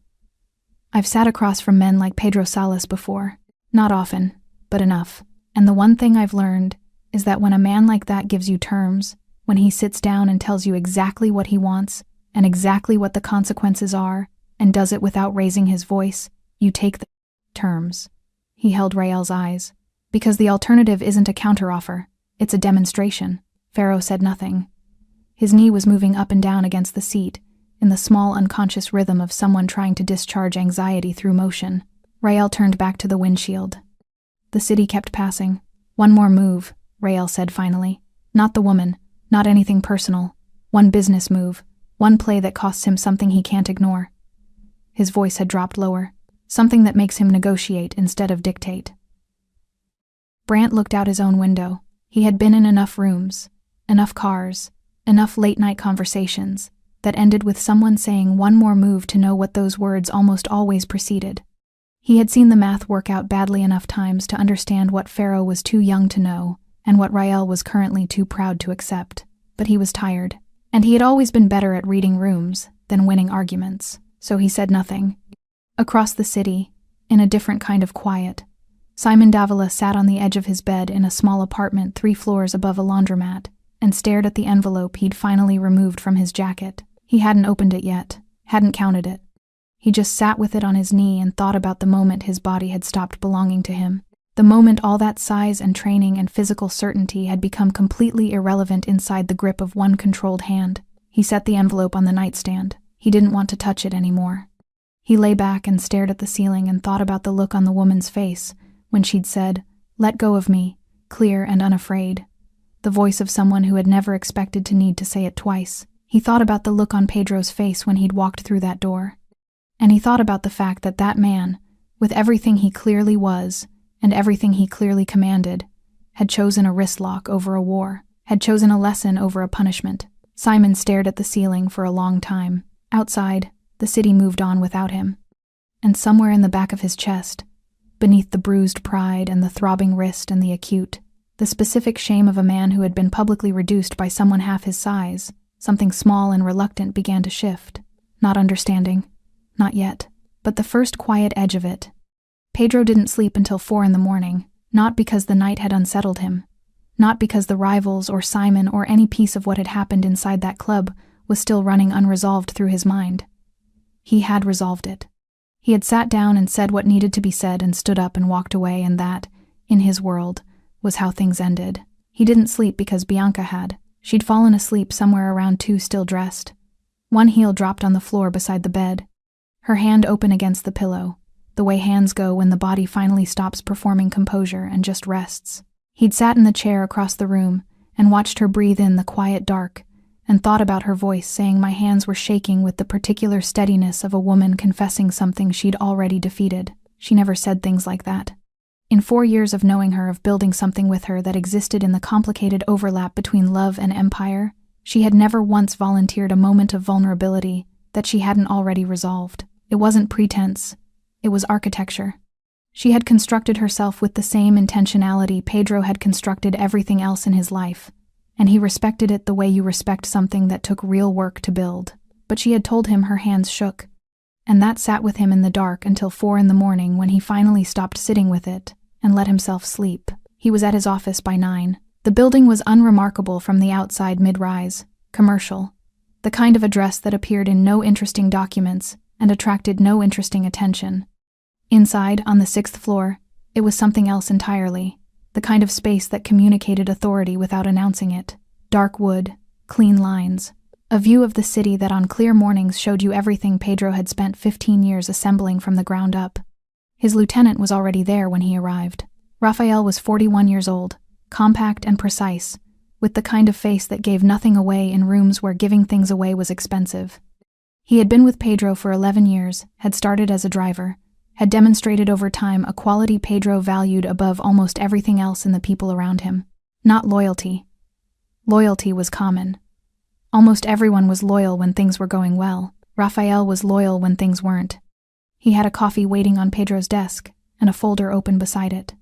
"I've sat across from men like Pedro Salas before. Not often, but enough. And the one thing I've learned is that when a man like that gives you terms, when he sits down and tells you exactly what he wants and exactly what the consequences are and does it without raising his voice, you take the terms." He held Rael's eyes. "Because the alternative isn't a counteroffer, it's a demonstration." Pharaoh said nothing. His knee was moving up and down against the seat, in the small unconscious rhythm of someone trying to discharge anxiety through motion. Rael turned back to the windshield. The city kept passing. "One more move," Rael said finally. "Not the woman, not anything personal. One business move, one play that costs him something he can't ignore." His voice had dropped lower. "Something that makes him negotiate instead of dictate." Brant looked out his own window. He had been in enough rooms, enough cars, enough late-night conversations that ended with someone saying one more move to know what those words almost always preceded. He had seen the math work out badly enough times to understand what Pharaoh was too young to know and what Rael was currently too proud to accept. But he was tired, and he had always been better at reading rooms than winning arguments, so he said nothing. Across the city, in a different kind of quiet, Simon Davila sat on the edge of his bed in a small apartment 3 floors above a laundromat and stared at the envelope he'd finally removed from his jacket. He hadn't opened it yet, hadn't counted it. He just sat with it on his knee and thought about the moment his body had stopped belonging to him. The moment all that size and training and physical certainty had become completely irrelevant inside the grip of one controlled hand. He set the envelope on the nightstand. He didn't want to touch it anymore. He lay back and stared at the ceiling and thought about the look on the woman's face when she'd said, "Let go of me," clear and unafraid. The voice of someone who had never expected to need to say it twice. He thought about the look on Pedro's face when he'd walked through that door. And he thought about the fact that that man, with everything he clearly was and everything he clearly commanded, had chosen a wrist lock over a war, had chosen a lesson over a punishment. Simon stared at the ceiling for a long time. Outside, the city moved on without him. And somewhere in the back of his chest, beneath the bruised pride and the throbbing wrist and the acute, the specific shame of a man who had been publicly reduced by someone half his size, something small and reluctant began to shift. Not understanding. Not yet. But the first quiet edge of it. Pedro didn't sleep until 4 a.m, not because the night had unsettled him. Not because the rivals or Simon or any piece of what had happened inside that club was still running unresolved through his mind. He had resolved it. He had sat down and said what needed to be said and stood up and walked away, and that, in his world, was how things ended. He didn't sleep because Bianca had. She'd fallen asleep somewhere around 2, still dressed. One heel dropped on the floor beside the bed, her hand open against the pillow, the way hands go when the body finally stops performing composure and just rests. He'd sat in the chair across the room and watched her breathe in the quiet dark and thought about her voice saying my hands were shaking with the particular steadiness of a woman confessing something she'd already defeated. She never said things like that. In 4 years of knowing her, of building something with her that existed in the complicated overlap between love and empire, she had never once volunteered a moment of vulnerability that she hadn't already resolved. It wasn't pretense. It was architecture. She had constructed herself with the same intentionality Pedro had constructed everything else in his life, and he respected it the way you respect something that took real work to build. But she had told him her hands shook, and that sat with him in the dark until 4 a.m, when he finally stopped sitting with it and let himself sleep. He was at his office by 9. The building was unremarkable from the outside, mid-rise, commercial, the kind of address that appeared in no interesting documents and attracted no interesting attention. Inside, on the 6th floor, it was something else entirely. the kind of space that communicated authority without announcing it. Dark wood, clean lines, a view of the city that on clear mornings showed you everything Pedro had spent 15 years assembling from the ground up. His lieutenant was already there when he arrived. Raphael was 41 years old, compact and precise, with the kind of face that gave nothing away in rooms where giving things away was expensive. He had been with Pedro for 11 years, had started as a driver, had demonstrated over time a quality Pedro valued above almost everything else in the people around him. Not loyalty. Loyalty was common. Almost everyone was loyal when things were going well. Raphael was loyal when things weren't. He had a coffee waiting on Pedro's desk, and a folder open beside it.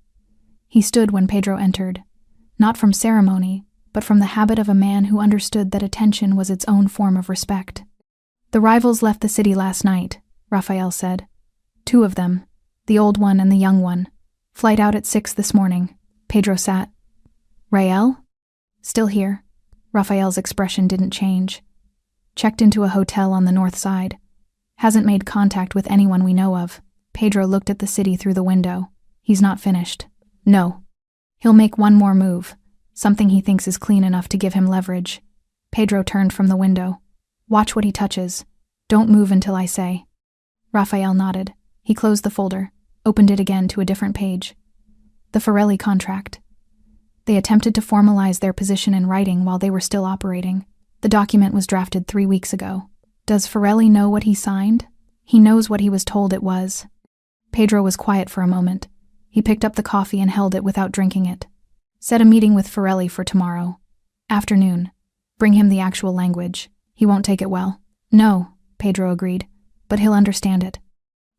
He stood when Pedro entered, not from ceremony, but from the habit of a man who understood that attention was its own form of respect. "The rivals left the city last night," Raphael said. "Two of them, the old one and the young one. Flight out at 6 this morning." Pedro sat. "Rael?" "Still here." Raphael's expression didn't change. "Checked into a hotel on the north side. Hasn't made contact with anyone we know of." Pedro looked at the city through the window. "He's not finished." "No. He'll make one more move, something he thinks is clean enough to give him leverage." Pedro turned from the window. "Watch what he touches. Don't move until I say." Raphael nodded. He closed the folder, opened it again to a different page. The Forelli contract. They attempted to formalize their position in writing while they were still operating. The document was drafted 3 weeks ago. Does Forelli know what he signed? He knows what he was told it was. Pedro was quiet for a moment. He picked up the coffee and held it without drinking it. "Set a meeting with Forelli for tomorrow. Afternoon. Bring him the actual language. He won't take it well." "No," Pedro agreed, "but he'll understand it.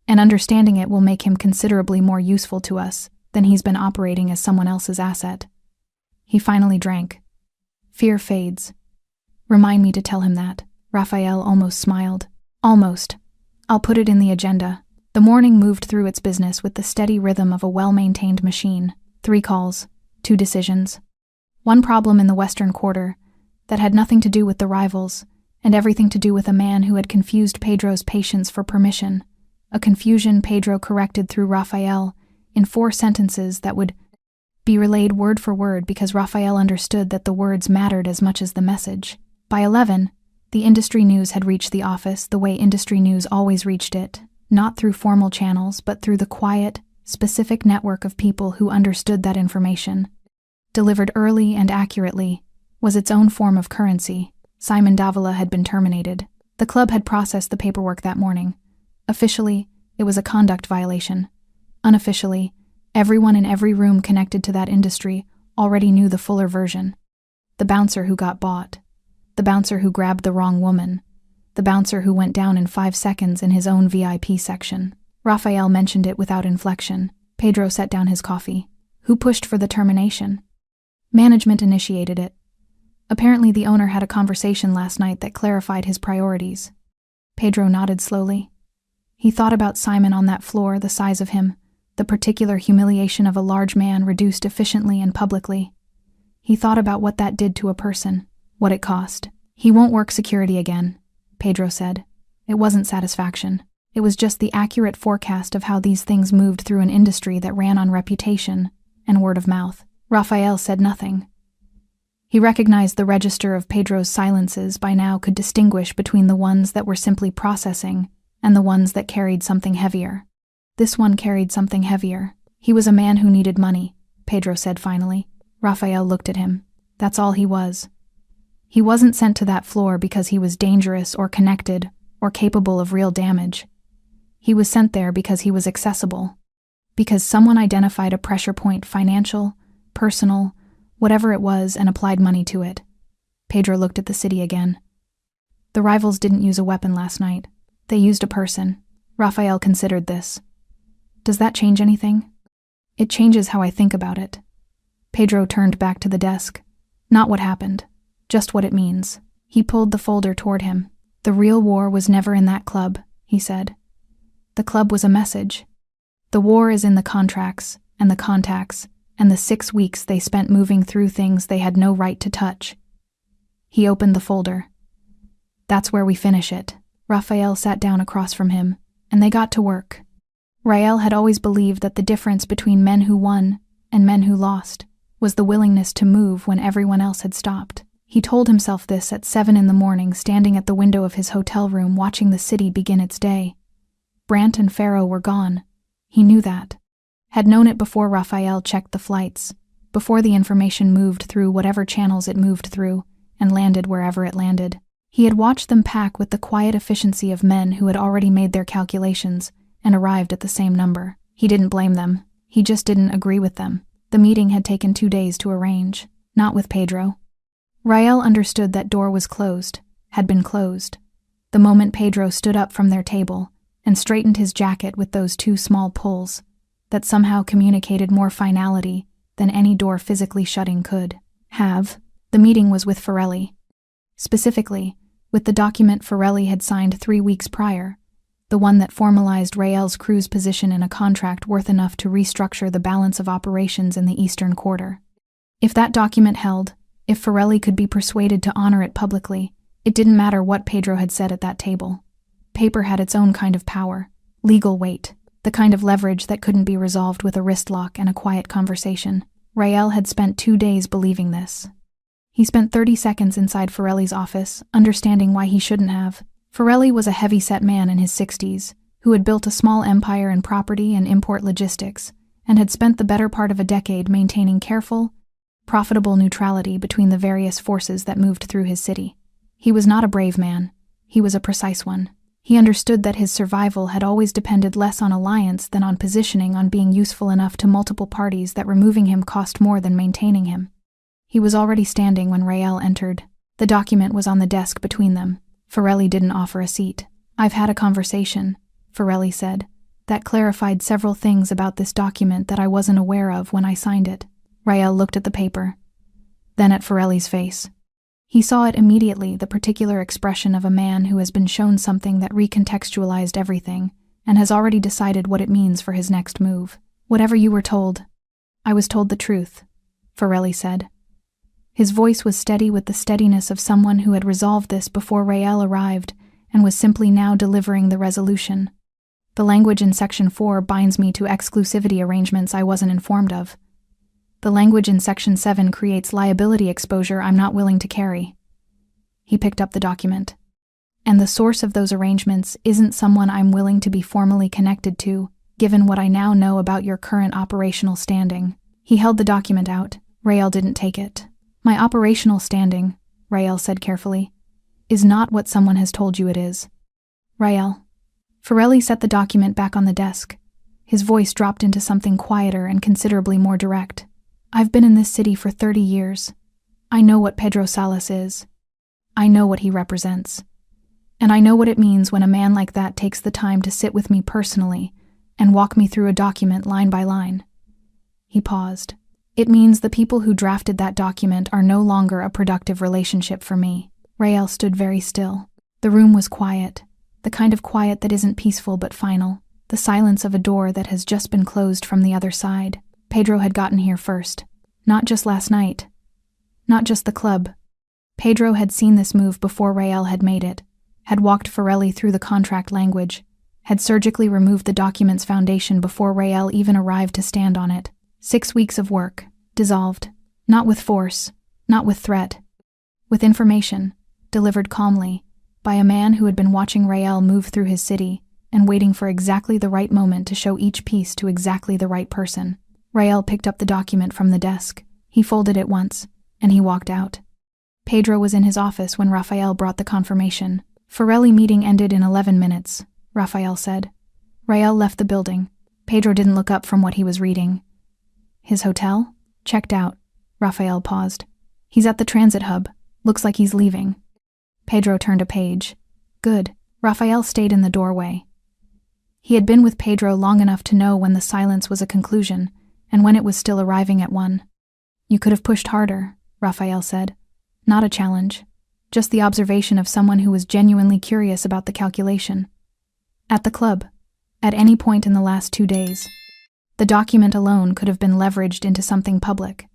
And understanding it will make him considerably more useful to us than he's been operating as someone else's asset." He finally drank. "Fear fades. Remind me to tell him that." Raphael almost smiled. "Almost. I'll put it in the agenda." The morning moved through its business with the steady rhythm of a well-maintained machine. 3 calls, 2 decisions. One problem in the Western Quarter that had nothing to do with the rivals and everything to do with a man who had confused Pedro's patience for permission, a confusion Pedro corrected through Raphael in 4 sentences that would be relayed word for word because Raphael understood that the words mattered as much as the message. By 11, the industry news had reached the office the way industry news always reached it, not through formal channels but through the quiet, specific network of people who understood that information. Delivered early and accurately was its own form of currency. Simon Davila had been terminated. The club had processed the paperwork that morning. Officially, it was a conduct violation. Unofficially, everyone in every room connected to that industry already knew the fuller version. The bouncer who got bought. The bouncer who grabbed the wrong woman. The bouncer who went down in 5 seconds in his own VIP section. Raphael mentioned it without inflection. Pedro set down his coffee. Who pushed for the termination? Management initiated it. Apparently the owner had a conversation last night that clarified his priorities. Pedro nodded slowly. He thought about Simon on that floor, the size of him, the particular humiliation of a large man reduced efficiently and publicly. He thought about what that did to a person, what it cost. "He won't work security again," Pedro said. It wasn't satisfaction. It was just the accurate forecast of how these things moved through an industry that ran on reputation and word of mouth. Raphael said nothing. He recognized the register of Pedro's silences by now could distinguish between the ones that were simply processing and the ones that carried something heavier. This one carried something heavier. "He was a man who needed money," Pedro said finally. Raphael looked at him. That's all he was. He wasn't sent to that floor because he was dangerous or connected or capable of real damage. He was sent there because he was accessible. Because someone identified a pressure point, financial, personal, whatever it was, and applied money to it. Pedro looked at the city again. The rivals didn't use a weapon last night. They used a person. Raphael considered this. Does that change anything? It changes how I think about it. Pedro turned back to the desk. Not what happened, just what it means. He pulled the folder toward him. The real war was never in that club, he said. The club was a message. The war is in the contracts and the contacts and the 6 weeks they spent moving through things they had no right to touch. He opened the folder. That's where we finish it. Raphael sat down across from him, and they got to work. Rael had always believed that the difference between men who won and men who lost, was the willingness to move when everyone else had stopped. He told himself this at 7 a.m, standing at the window of his hotel room watching the city begin its day. Brant and Farrow were gone. He knew that. Had known it before Raphael checked the flights, before the information moved through whatever channels it moved through, and landed wherever it landed. He had watched them pack with the quiet efficiency of men who had already made their calculations and arrived at the same number. He didn't blame them. He just didn't agree with them. The meeting had taken 2 days to arrange, not with Pedro. Rael understood that door was closed, had been closed, the moment Pedro stood up from their table and straightened his jacket with those 2 small pulls that somehow communicated more finality than any door physically shutting could have. The meeting was with Forelli. Specifically, with the document Forelli had signed 3 weeks prior, the one that formalized Rael's crew's position in a contract worth enough to restructure the balance of operations in the Eastern Quarter. If that document held, if Forelli could be persuaded to honor it publicly, it didn't matter what Pedro had said at that table. Paper had its own kind of power, legal weight, the kind of leverage that couldn't be resolved with a wrist lock and a quiet conversation. Rael had spent 2 days believing this. He spent 30 seconds inside Forelli's office, understanding why he shouldn't have. Forelli was a heavy-set man in his 60s, who had built a small empire in property and import logistics, and had spent the better part of a decade maintaining careful, profitable neutrality between the various forces that moved through his city. He was not a brave man. He was a precise one. He understood that his survival had always depended less on alliance than on positioning, on being useful enough to multiple parties that removing him cost more than maintaining him. He was already standing when Rael entered. The document was on the desk between them. Forelli didn't offer a seat. "I've had a conversation," Forelli said, "that clarified several things about this document that I wasn't aware of when I signed it." Rael looked at the paper, then at Forelli's face. He saw it immediately, the particular expression of a man who has been shown something that recontextualized everything and has already decided what it means for his next move. "Whatever you were told." "I was told the truth," Forelli said. His voice was steady with the steadiness of someone who had resolved this before Rael arrived and was simply now delivering the resolution. "The language in Section 4 binds me to exclusivity arrangements I wasn't informed of. The language in Section 7 creates liability exposure I'm not willing to carry." He picked up the document. "And the source of those arrangements isn't someone I'm willing to be formally connected to, given what I now know about your current operational standing." He held the document out. Rael didn't take it. "My operational standing," Rael said carefully, "is not what someone has told you it is." "Rael." Forelli set the document back on the desk. His voice dropped into something quieter and considerably more direct. "I've been in this city for 30 years. I know what Pedro Salas is. I know what he represents. And I know what it means when a man like that takes the time to sit with me personally and walk me through a document line by line." He paused. "It means the people who drafted that document are no longer a productive relationship for me." Rael stood very still. The room was quiet, the kind of quiet that isn't peaceful but final, the silence of a door that has just been closed from the other side. Pedro had gotten here first. Not just last night. Not just the club. Pedro had seen this move before Rael had made it, had walked Forelli through the contract language, had surgically removed the document's foundation before Rael even arrived to stand on it. 6 weeks of work, dissolved, not with force, not with threat, with information, delivered calmly, by a man who had been watching Rael move through his city and waiting for exactly the right moment to show each piece to exactly the right person. Rael picked up the document from the desk. He folded it once, and he walked out. Pedro was in his office when Raphael brought the confirmation. "Forelli meeting ended in 11 minutes, Raphael said. Rael left the building. Pedro didn't look up from what he was reading. "His hotel?" "Checked out." Raphael paused. "He's at the transit hub. Looks like he's leaving." Pedro turned a page. "Good." Raphael stayed in the doorway. He had been with Pedro long enough to know when the silence was a conclusion, and when it was still arriving at one. "You could have pushed harder," Raphael said. "Not a challenge. Just the observation of someone who was genuinely curious about the calculation. At the club. At any point in the last 2 days. The document alone could have been leveraged into something public.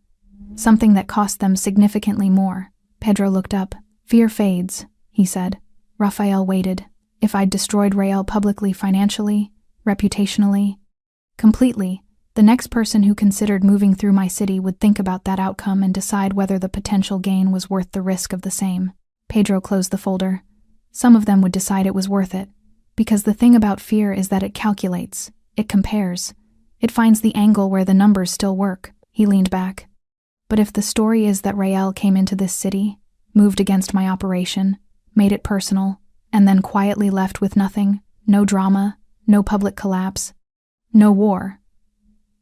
Something that cost them significantly more." Pedro looked up. "Fear fades," he said. Raphael waited. "If I'd destroyed Rael publicly, financially, reputationally?" "Completely. The next person who considered moving through my city would think about that outcome and decide whether the potential gain was worth the risk of the same. Pedro closed the folder. Some of them would decide it was worth it. Because the thing about fear is that it calculates, it compares. It finds the angle where the numbers still work. He leaned back. But if the story is that Rael came into this city, moved against my operation, made it personal, and then quietly left with nothing, no drama, no public collapse, no war,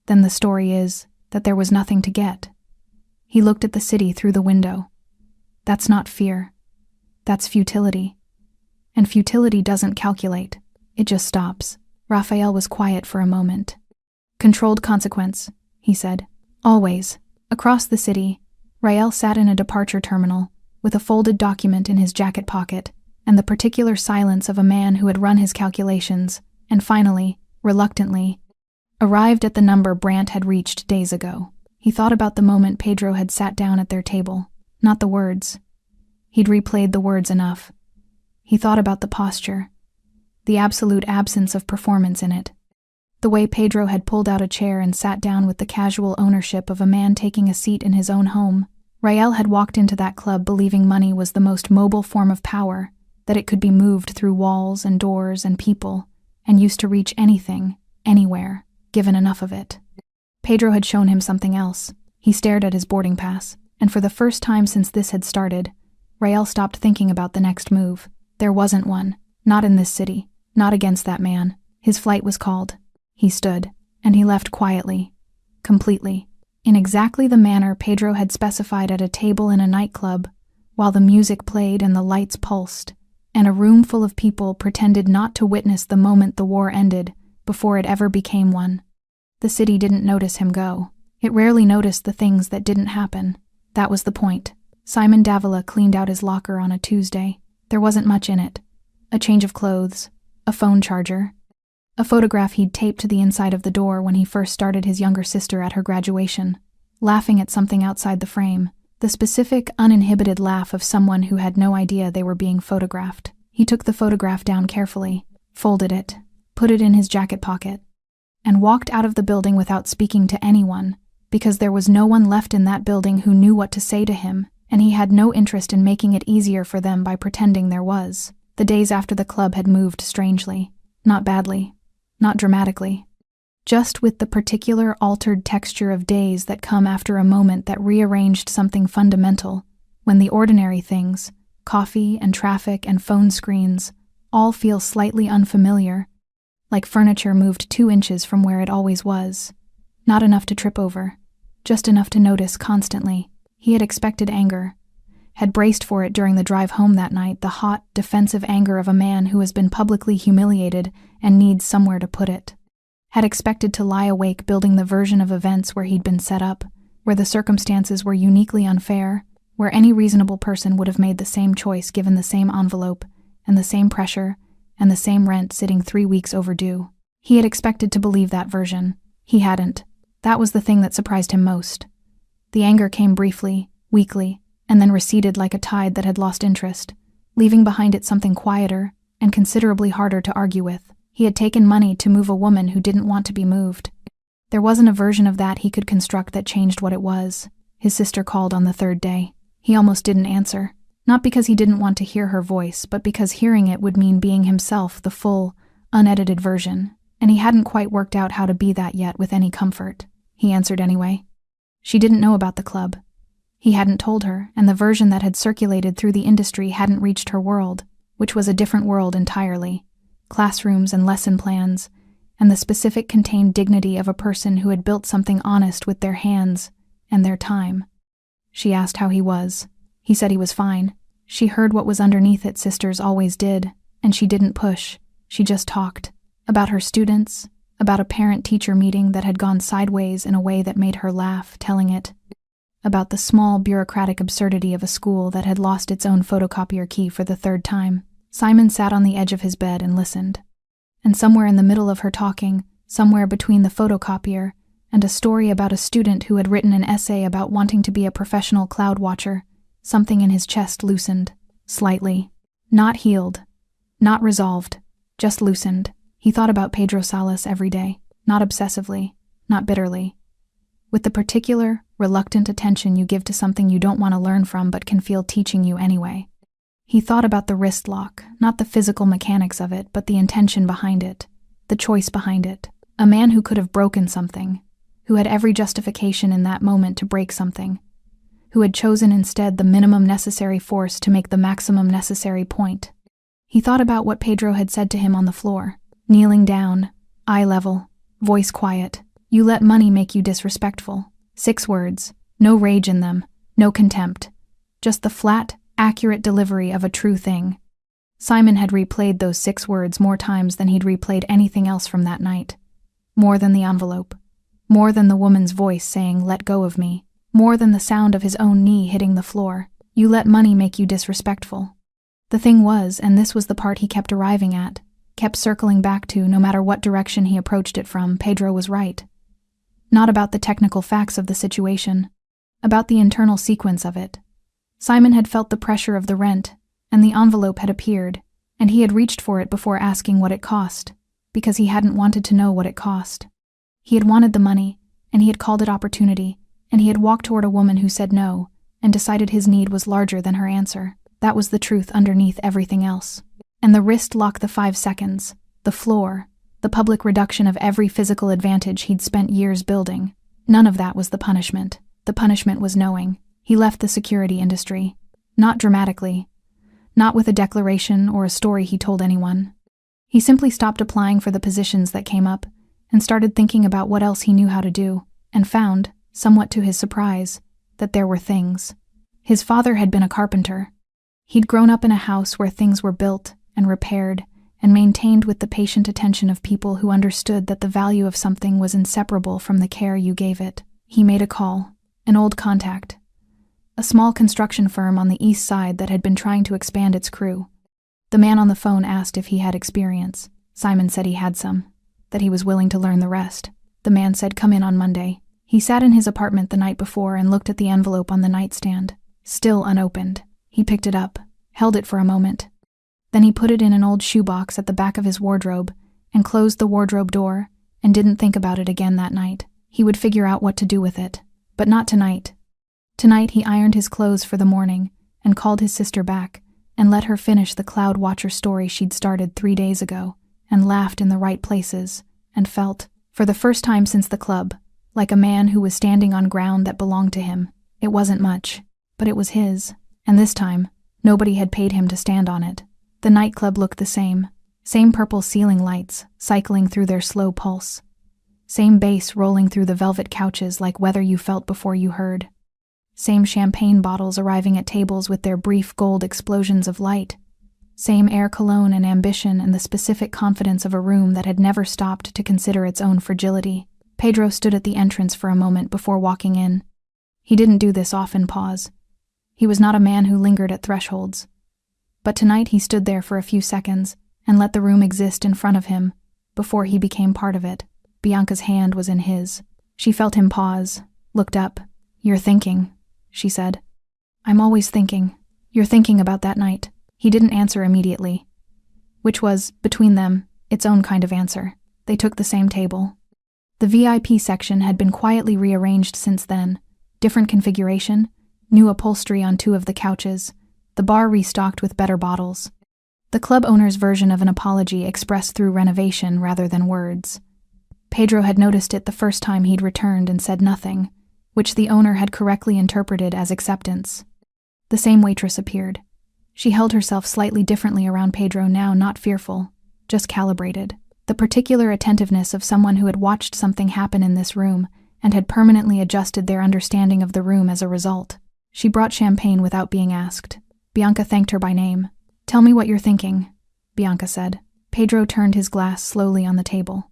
then the story is that there was nothing to get. He looked at the city through the window. That's not fear. That's futility. And futility doesn't calculate. It just stops. Raphael was quiet for a moment. Controlled consequence, he said. Always. Across the city, Rael sat in a departure terminal, with a folded document in his jacket pocket, and the particular silence of a man who had run his calculations, and finally, reluctantly, arrived at the number Brandt had reached days ago. He thought about the moment Pedro had sat down at their table, not the words. He'd replayed the words enough. He thought about the posture, the absolute absence of performance in it. The way Pedro had pulled out a chair and sat down with the casual ownership of a man taking a seat in his own home. Rael had walked into that club believing money was the most mobile form of power, that it could be moved through walls and doors and people, and used to reach anything, anywhere, given enough of it. Pedro had shown him something else. He stared at his boarding pass, and for the first time since this had started, Rael stopped thinking about the next move. There wasn't one. Not in this city. Not against that man. His flight was called. He stood, and he left quietly. Completely. In exactly the manner Pedro had specified at a table in a nightclub, while the music played and the lights pulsed, and a room full of people pretended not to witness the moment the war ended, before it ever became one. The city didn't notice him go. It rarely noticed the things that didn't happen. That was the point. Simon Davila cleaned out his locker on a Tuesday. There wasn't much in it. A change of clothes, a phone charger, a photograph he'd taped to the inside of the door when he first started his younger sister at her graduation, laughing at something outside the frame, the specific, uninhibited laugh of someone who had no idea they were being photographed. He took the photograph down carefully, folded it, put it in his jacket pocket, and walked out of the building without speaking to anyone, because there was no one left in that building who knew what to say to him, and he had no interest in making it easier for them by pretending there was. The days after the club had moved strangely, not badly, not dramatically, just with the particular altered texture of days that come after a moment that rearranged something fundamental, when the ordinary things, coffee and traffic and phone screens, all feel slightly unfamiliar, like furniture moved 2 inches from where it always was. Not enough to trip over, just enough to notice constantly. He had expected anger, had braced for it during the drive home that night, the hot, defensive anger of a man who has been publicly humiliated and needs somewhere to put it. Had expected to lie awake building the version of events where he'd been set up, where the circumstances were uniquely unfair, where any reasonable person would have made the same choice given the same envelope, and the same pressure, and the same rent sitting 3 weeks overdue. He had expected to believe that version. He hadn't. That was the thing that surprised him most. The anger came briefly, weakly, and then receded like a tide that had lost interest, leaving behind it something quieter and considerably harder to argue with. He had taken money to move a woman who didn't want to be moved. There wasn't a version of that he could construct that changed what it was. His sister called on the 3rd day. He almost didn't answer, not because he didn't want to hear her voice, but because hearing it would mean being himself, the full, unedited version, and he hadn't quite worked out how to be that yet with any comfort. He answered anyway. She didn't know about the club. He hadn't told her, and the version that had circulated through the industry hadn't reached her world, which was a different world entirely. Classrooms and lesson plans, and the specific contained dignity of a person who had built something honest with their hands and their time. She asked how he was. He said he was fine. She heard what was underneath it, sisters always did, and she didn't push. She just talked. About her students, about a parent-teacher meeting that had gone sideways in a way that made her laugh, telling it. About the small bureaucratic absurdity of a school that had lost its own photocopier key for the 3rd time. Simon sat on the edge of his bed and listened. And somewhere in the middle of her talking, somewhere between the photocopier and a story about a student who had written an essay about wanting to be a professional cloud watcher, something in his chest loosened, slightly. Not healed, not resolved, just loosened. He thought about Pedro Salas every day, not obsessively, not bitterly. With the particular, reluctant attention you give to something you don't want to learn from but can feel teaching you anyway. He thought about the wrist lock, not the physical mechanics of it, but the intention behind it, the choice behind it. A man who could have broken something, who had every justification in that moment to break something, who had chosen instead the minimum necessary force to make the maximum necessary point. He thought about what Pedro had said to him on the floor, kneeling down, eye level, voice quiet. You let money make you disrespectful. 6 words, no rage in them, no contempt. Just the flat, accurate delivery of a true thing. Simon had replayed those 6 words more times than he'd replayed anything else from that night. More than the envelope. More than the woman's voice saying, "Let go of me." More than the sound of his own knee hitting the floor. You let money make you disrespectful. The thing was, and this was the part he kept arriving at, kept circling back to no matter what direction he approached it from, Pedro was right. Not about the technical facts of the situation, about the internal sequence of it. Simon had felt the pressure of the rent, and the envelope had appeared, and he had reached for it before asking what it cost, because he hadn't wanted to know what it cost. He had wanted the money, and he had called it opportunity, and he had walked toward a woman who said no, and decided his need was larger than her answer. That was the truth underneath everything else. And the wrist lock, the 5 seconds, the floor, the public reduction of every physical advantage he'd spent years building. None of that was the punishment. The punishment was knowing. He left the security industry. Not dramatically. Not with a declaration or a story he told anyone. He simply stopped applying for the positions that came up and started thinking about what else he knew how to do, and found, somewhat to his surprise, that there were things. His father had been a carpenter. He'd grown up in a house where things were built and repaired and maintained with the patient attention of people who understood that the value of something was inseparable from the care you gave it. He made a call, an old contact, a small construction firm on the east side that had been trying to expand its crew. The man on the phone asked if he had experience. Simon said he had some, that he was willing to learn the rest. The man said, "Come in on Monday." He sat in his apartment the night before and looked at the envelope on the nightstand, still unopened. He picked it up, held it for a moment. Then he put it in an old shoebox at the back of his wardrobe and closed the wardrobe door and didn't think about it again that night. He would figure out what to do with it, but not tonight. Tonight he ironed his clothes for the morning and called his sister back and let her finish the Cloud Watcher story she'd started 3 days ago, and laughed in the right places and felt, for the first time since the club, like a man who was standing on ground that belonged to him. It wasn't much, but it was his, and this time, nobody had paid him to stand on it. The nightclub looked the same purple ceiling lights cycling through their slow pulse, same bass rolling through the velvet couches like weather you felt before you heard, same champagne bottles arriving at tables with their brief gold explosions of light, same air cologne and ambition and the specific confidence of a room that had never stopped to consider its own fragility. Pedro stood at the entrance for a moment before walking in. He didn't do this often, pause. He was not a man who lingered at thresholds. But tonight he stood there for a few seconds and let the room exist in front of him before he became part of it. Bianca's hand was in his. She felt him pause, looked up. "You're thinking," she said. "I'm always thinking. You're thinking about that night." He didn't answer immediately, which was, between them, its own kind of answer. They took the same table. The VIP section had been quietly rearranged since then. Different configuration, new upholstery on 2 of the couches, the bar restocked with better bottles. The club owner's version of an apology expressed through renovation rather than words. Pedro had noticed it the first time he'd returned and said nothing, which the owner had correctly interpreted as acceptance. The same waitress appeared. She held herself slightly differently around Pedro now, not fearful, just calibrated. The particular attentiveness of someone who had watched something happen in this room and had permanently adjusted their understanding of the room as a result. She brought champagne without being asked. Bianca thanked her by name. "Tell me what you're thinking," Bianca said. Pedro turned his glass slowly on the table.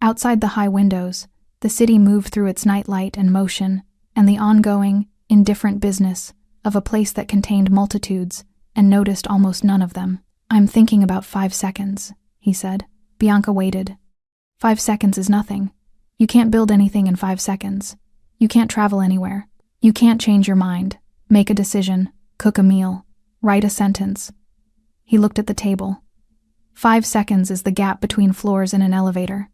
Outside the high windows, the city moved through its nightlight and motion, and the ongoing, indifferent business of a place that contained multitudes and noticed almost none of them. "I'm thinking about 5 seconds, he said. Bianca waited. 5 seconds is nothing. You can't build anything in 5 seconds. You can't travel anywhere. You can't change your mind, make a decision, cook a meal, write a sentence." He looked at the table. 5 seconds is the gap between floors in an elevator.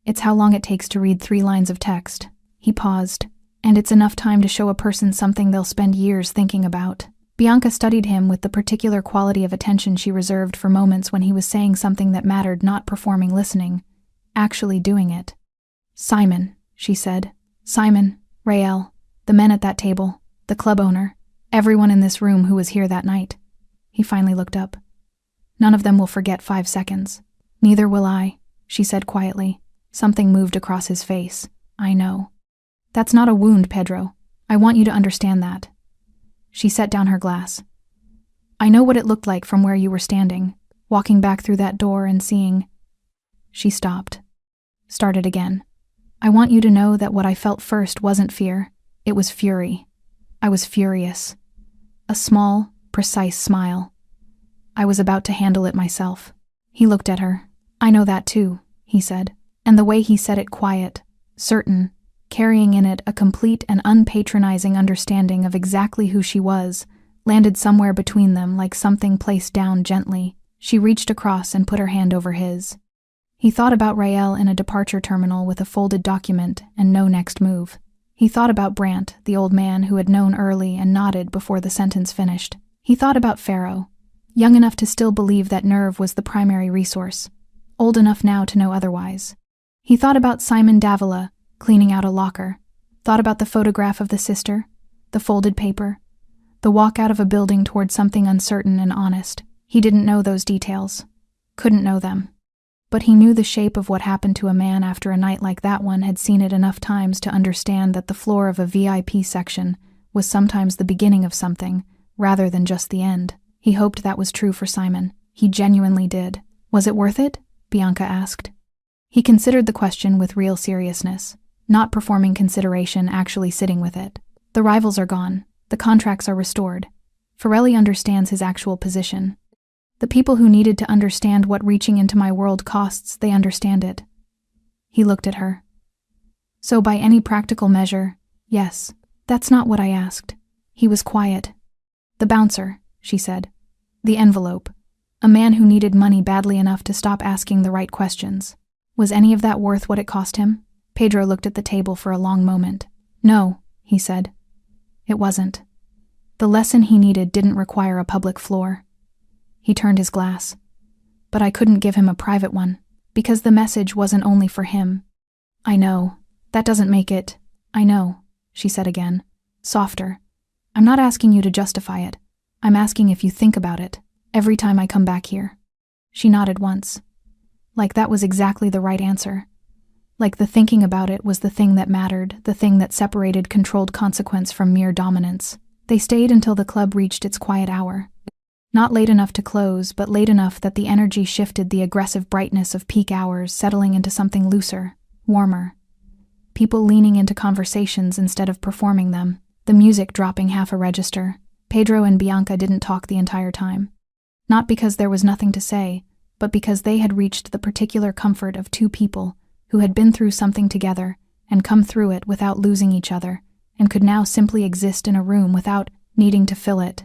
It's how long it takes to read 3 lines of text. He paused. And it's enough time to show a person something they'll spend years thinking about. Bianca studied him with the particular quality of attention she reserved for moments when he was saying something that mattered, not performing listening, actually doing it. "Simon," she said. "Simon, Rael, the men at that table, the club owner, everyone in this room who was here that night." He finally looked up. "None of them will forget 5 seconds. Neither will I," she said quietly. Something moved across his face. "I know." "That's not a wound, Pedro. I want you to understand that." She set down her glass. "I know what it looked like from where you were standing, walking back through that door and seeing—" She stopped. Started again. "I want you to know that what I felt first wasn't fear. It was fury. I was furious. A small, precise smile. I was about to handle it myself." He looked at her. "I know that too," he said, and the way he said it quiet, certain, carrying in it a complete and unpatronizing understanding of exactly who she was, landed somewhere between them like something placed down gently. She reached across and put her hand over his. He thought about Rael in a departure terminal with a folded document and no next move. He thought about Brant, the old man who had known early and nodded before the sentence finished. He thought about Pharaoh, young enough to still believe that nerve was the primary resource, old enough now to know otherwise. He thought about Simon Davila, cleaning out a locker, thought about the photograph of the sister, the folded paper, the walk out of a building toward something uncertain and honest. He didn't know those details, couldn't know them. But he knew the shape of what happened to a man after a night like that one, had seen it enough times to understand that the floor of a VIP section was sometimes the beginning of something, rather than just the end. He hoped that was true for Simon. He genuinely did. "Was it worth it?" Bianca asked. He considered the question with real seriousness. Not performing consideration, actually sitting with it. The rivals are gone. The contracts are restored. Forelli understands his actual position. The people who needed to understand what reaching into my world costs, they understand it. He looked at her. "So by any practical measure, yes. That's not what I asked." He was quiet. "The bouncer," she said. "The envelope. A man who needed money badly enough to stop asking the right questions. Was any of that worth what it cost him?" Pedro looked at the table for a long moment. "No," he said. "It wasn't. The lesson he needed didn't require a public floor." He turned his glass. "But I couldn't give him a private one, because the message wasn't only for him." "I know. That doesn't make it—" "I know," she said again, softer. "I'm not asking you to justify it. I'm asking if you think about it, every time I come back here." She nodded once. Like that was exactly the right answer. Like the thinking about it was the thing that mattered, the thing that separated controlled consequence from mere dominance. They stayed until the club reached its quiet hour. Not late enough to close, but late enough that the energy shifted, the aggressive brightness of peak hours settling into something looser, warmer. People leaning into conversations instead of performing them, the music dropping half a register. Pedro and Bianca didn't talk the entire time. Not because there was nothing to say, but because they had reached the particular comfort of two people who had been through something together and come through it without losing each other, and could now simply exist in a room without needing to fill it.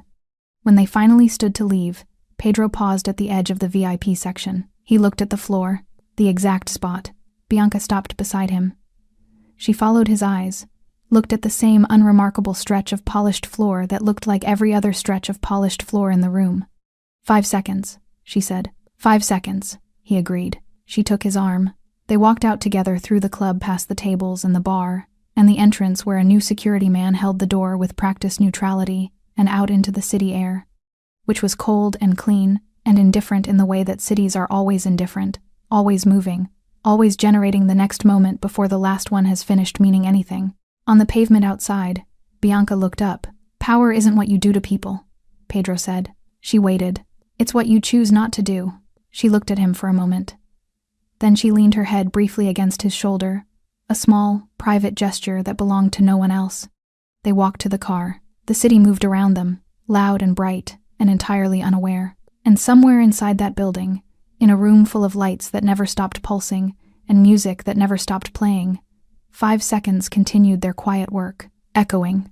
When they finally stood to leave, Pedro paused at the edge of the VIP section. He looked at the floor, the exact spot. Bianca stopped beside him. She followed his eyes, looked at the same unremarkable stretch of polished floor that looked like every other stretch of polished floor in the room. 5 seconds, she said. 5 seconds, he agreed. She took his arm. They walked out together through the club past the tables and the bar, and the entrance where a new security man held the door with practiced neutrality, and out into the city air, which was cold and clean and indifferent in the way that cities are always indifferent, always moving, always generating the next moment before the last one has finished meaning anything. On the pavement outside, Bianca looked up. "Power isn't what you do to people," Pedro said. She waited. "It's what you choose not to do." She looked at him for a moment. Then she leaned her head briefly against his shoulder, a small, private gesture that belonged to no one else. They walked to the car. The city moved around them, loud and bright, and entirely unaware. And somewhere inside that building, in a room full of lights that never stopped pulsing and music that never stopped playing, 5 seconds continued their quiet work, echoing.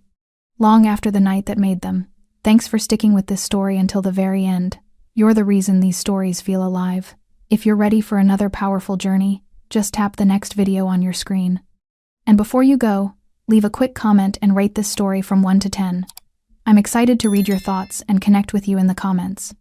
Long after the night that made them. Thanks for sticking with this story until the very end. You're the reason these stories feel alive. If you're ready for another powerful journey, just tap the next video on your screen. And before you go, leave a quick comment and rate this story from 1 to 10. I'm excited to read your thoughts and connect with you in the comments.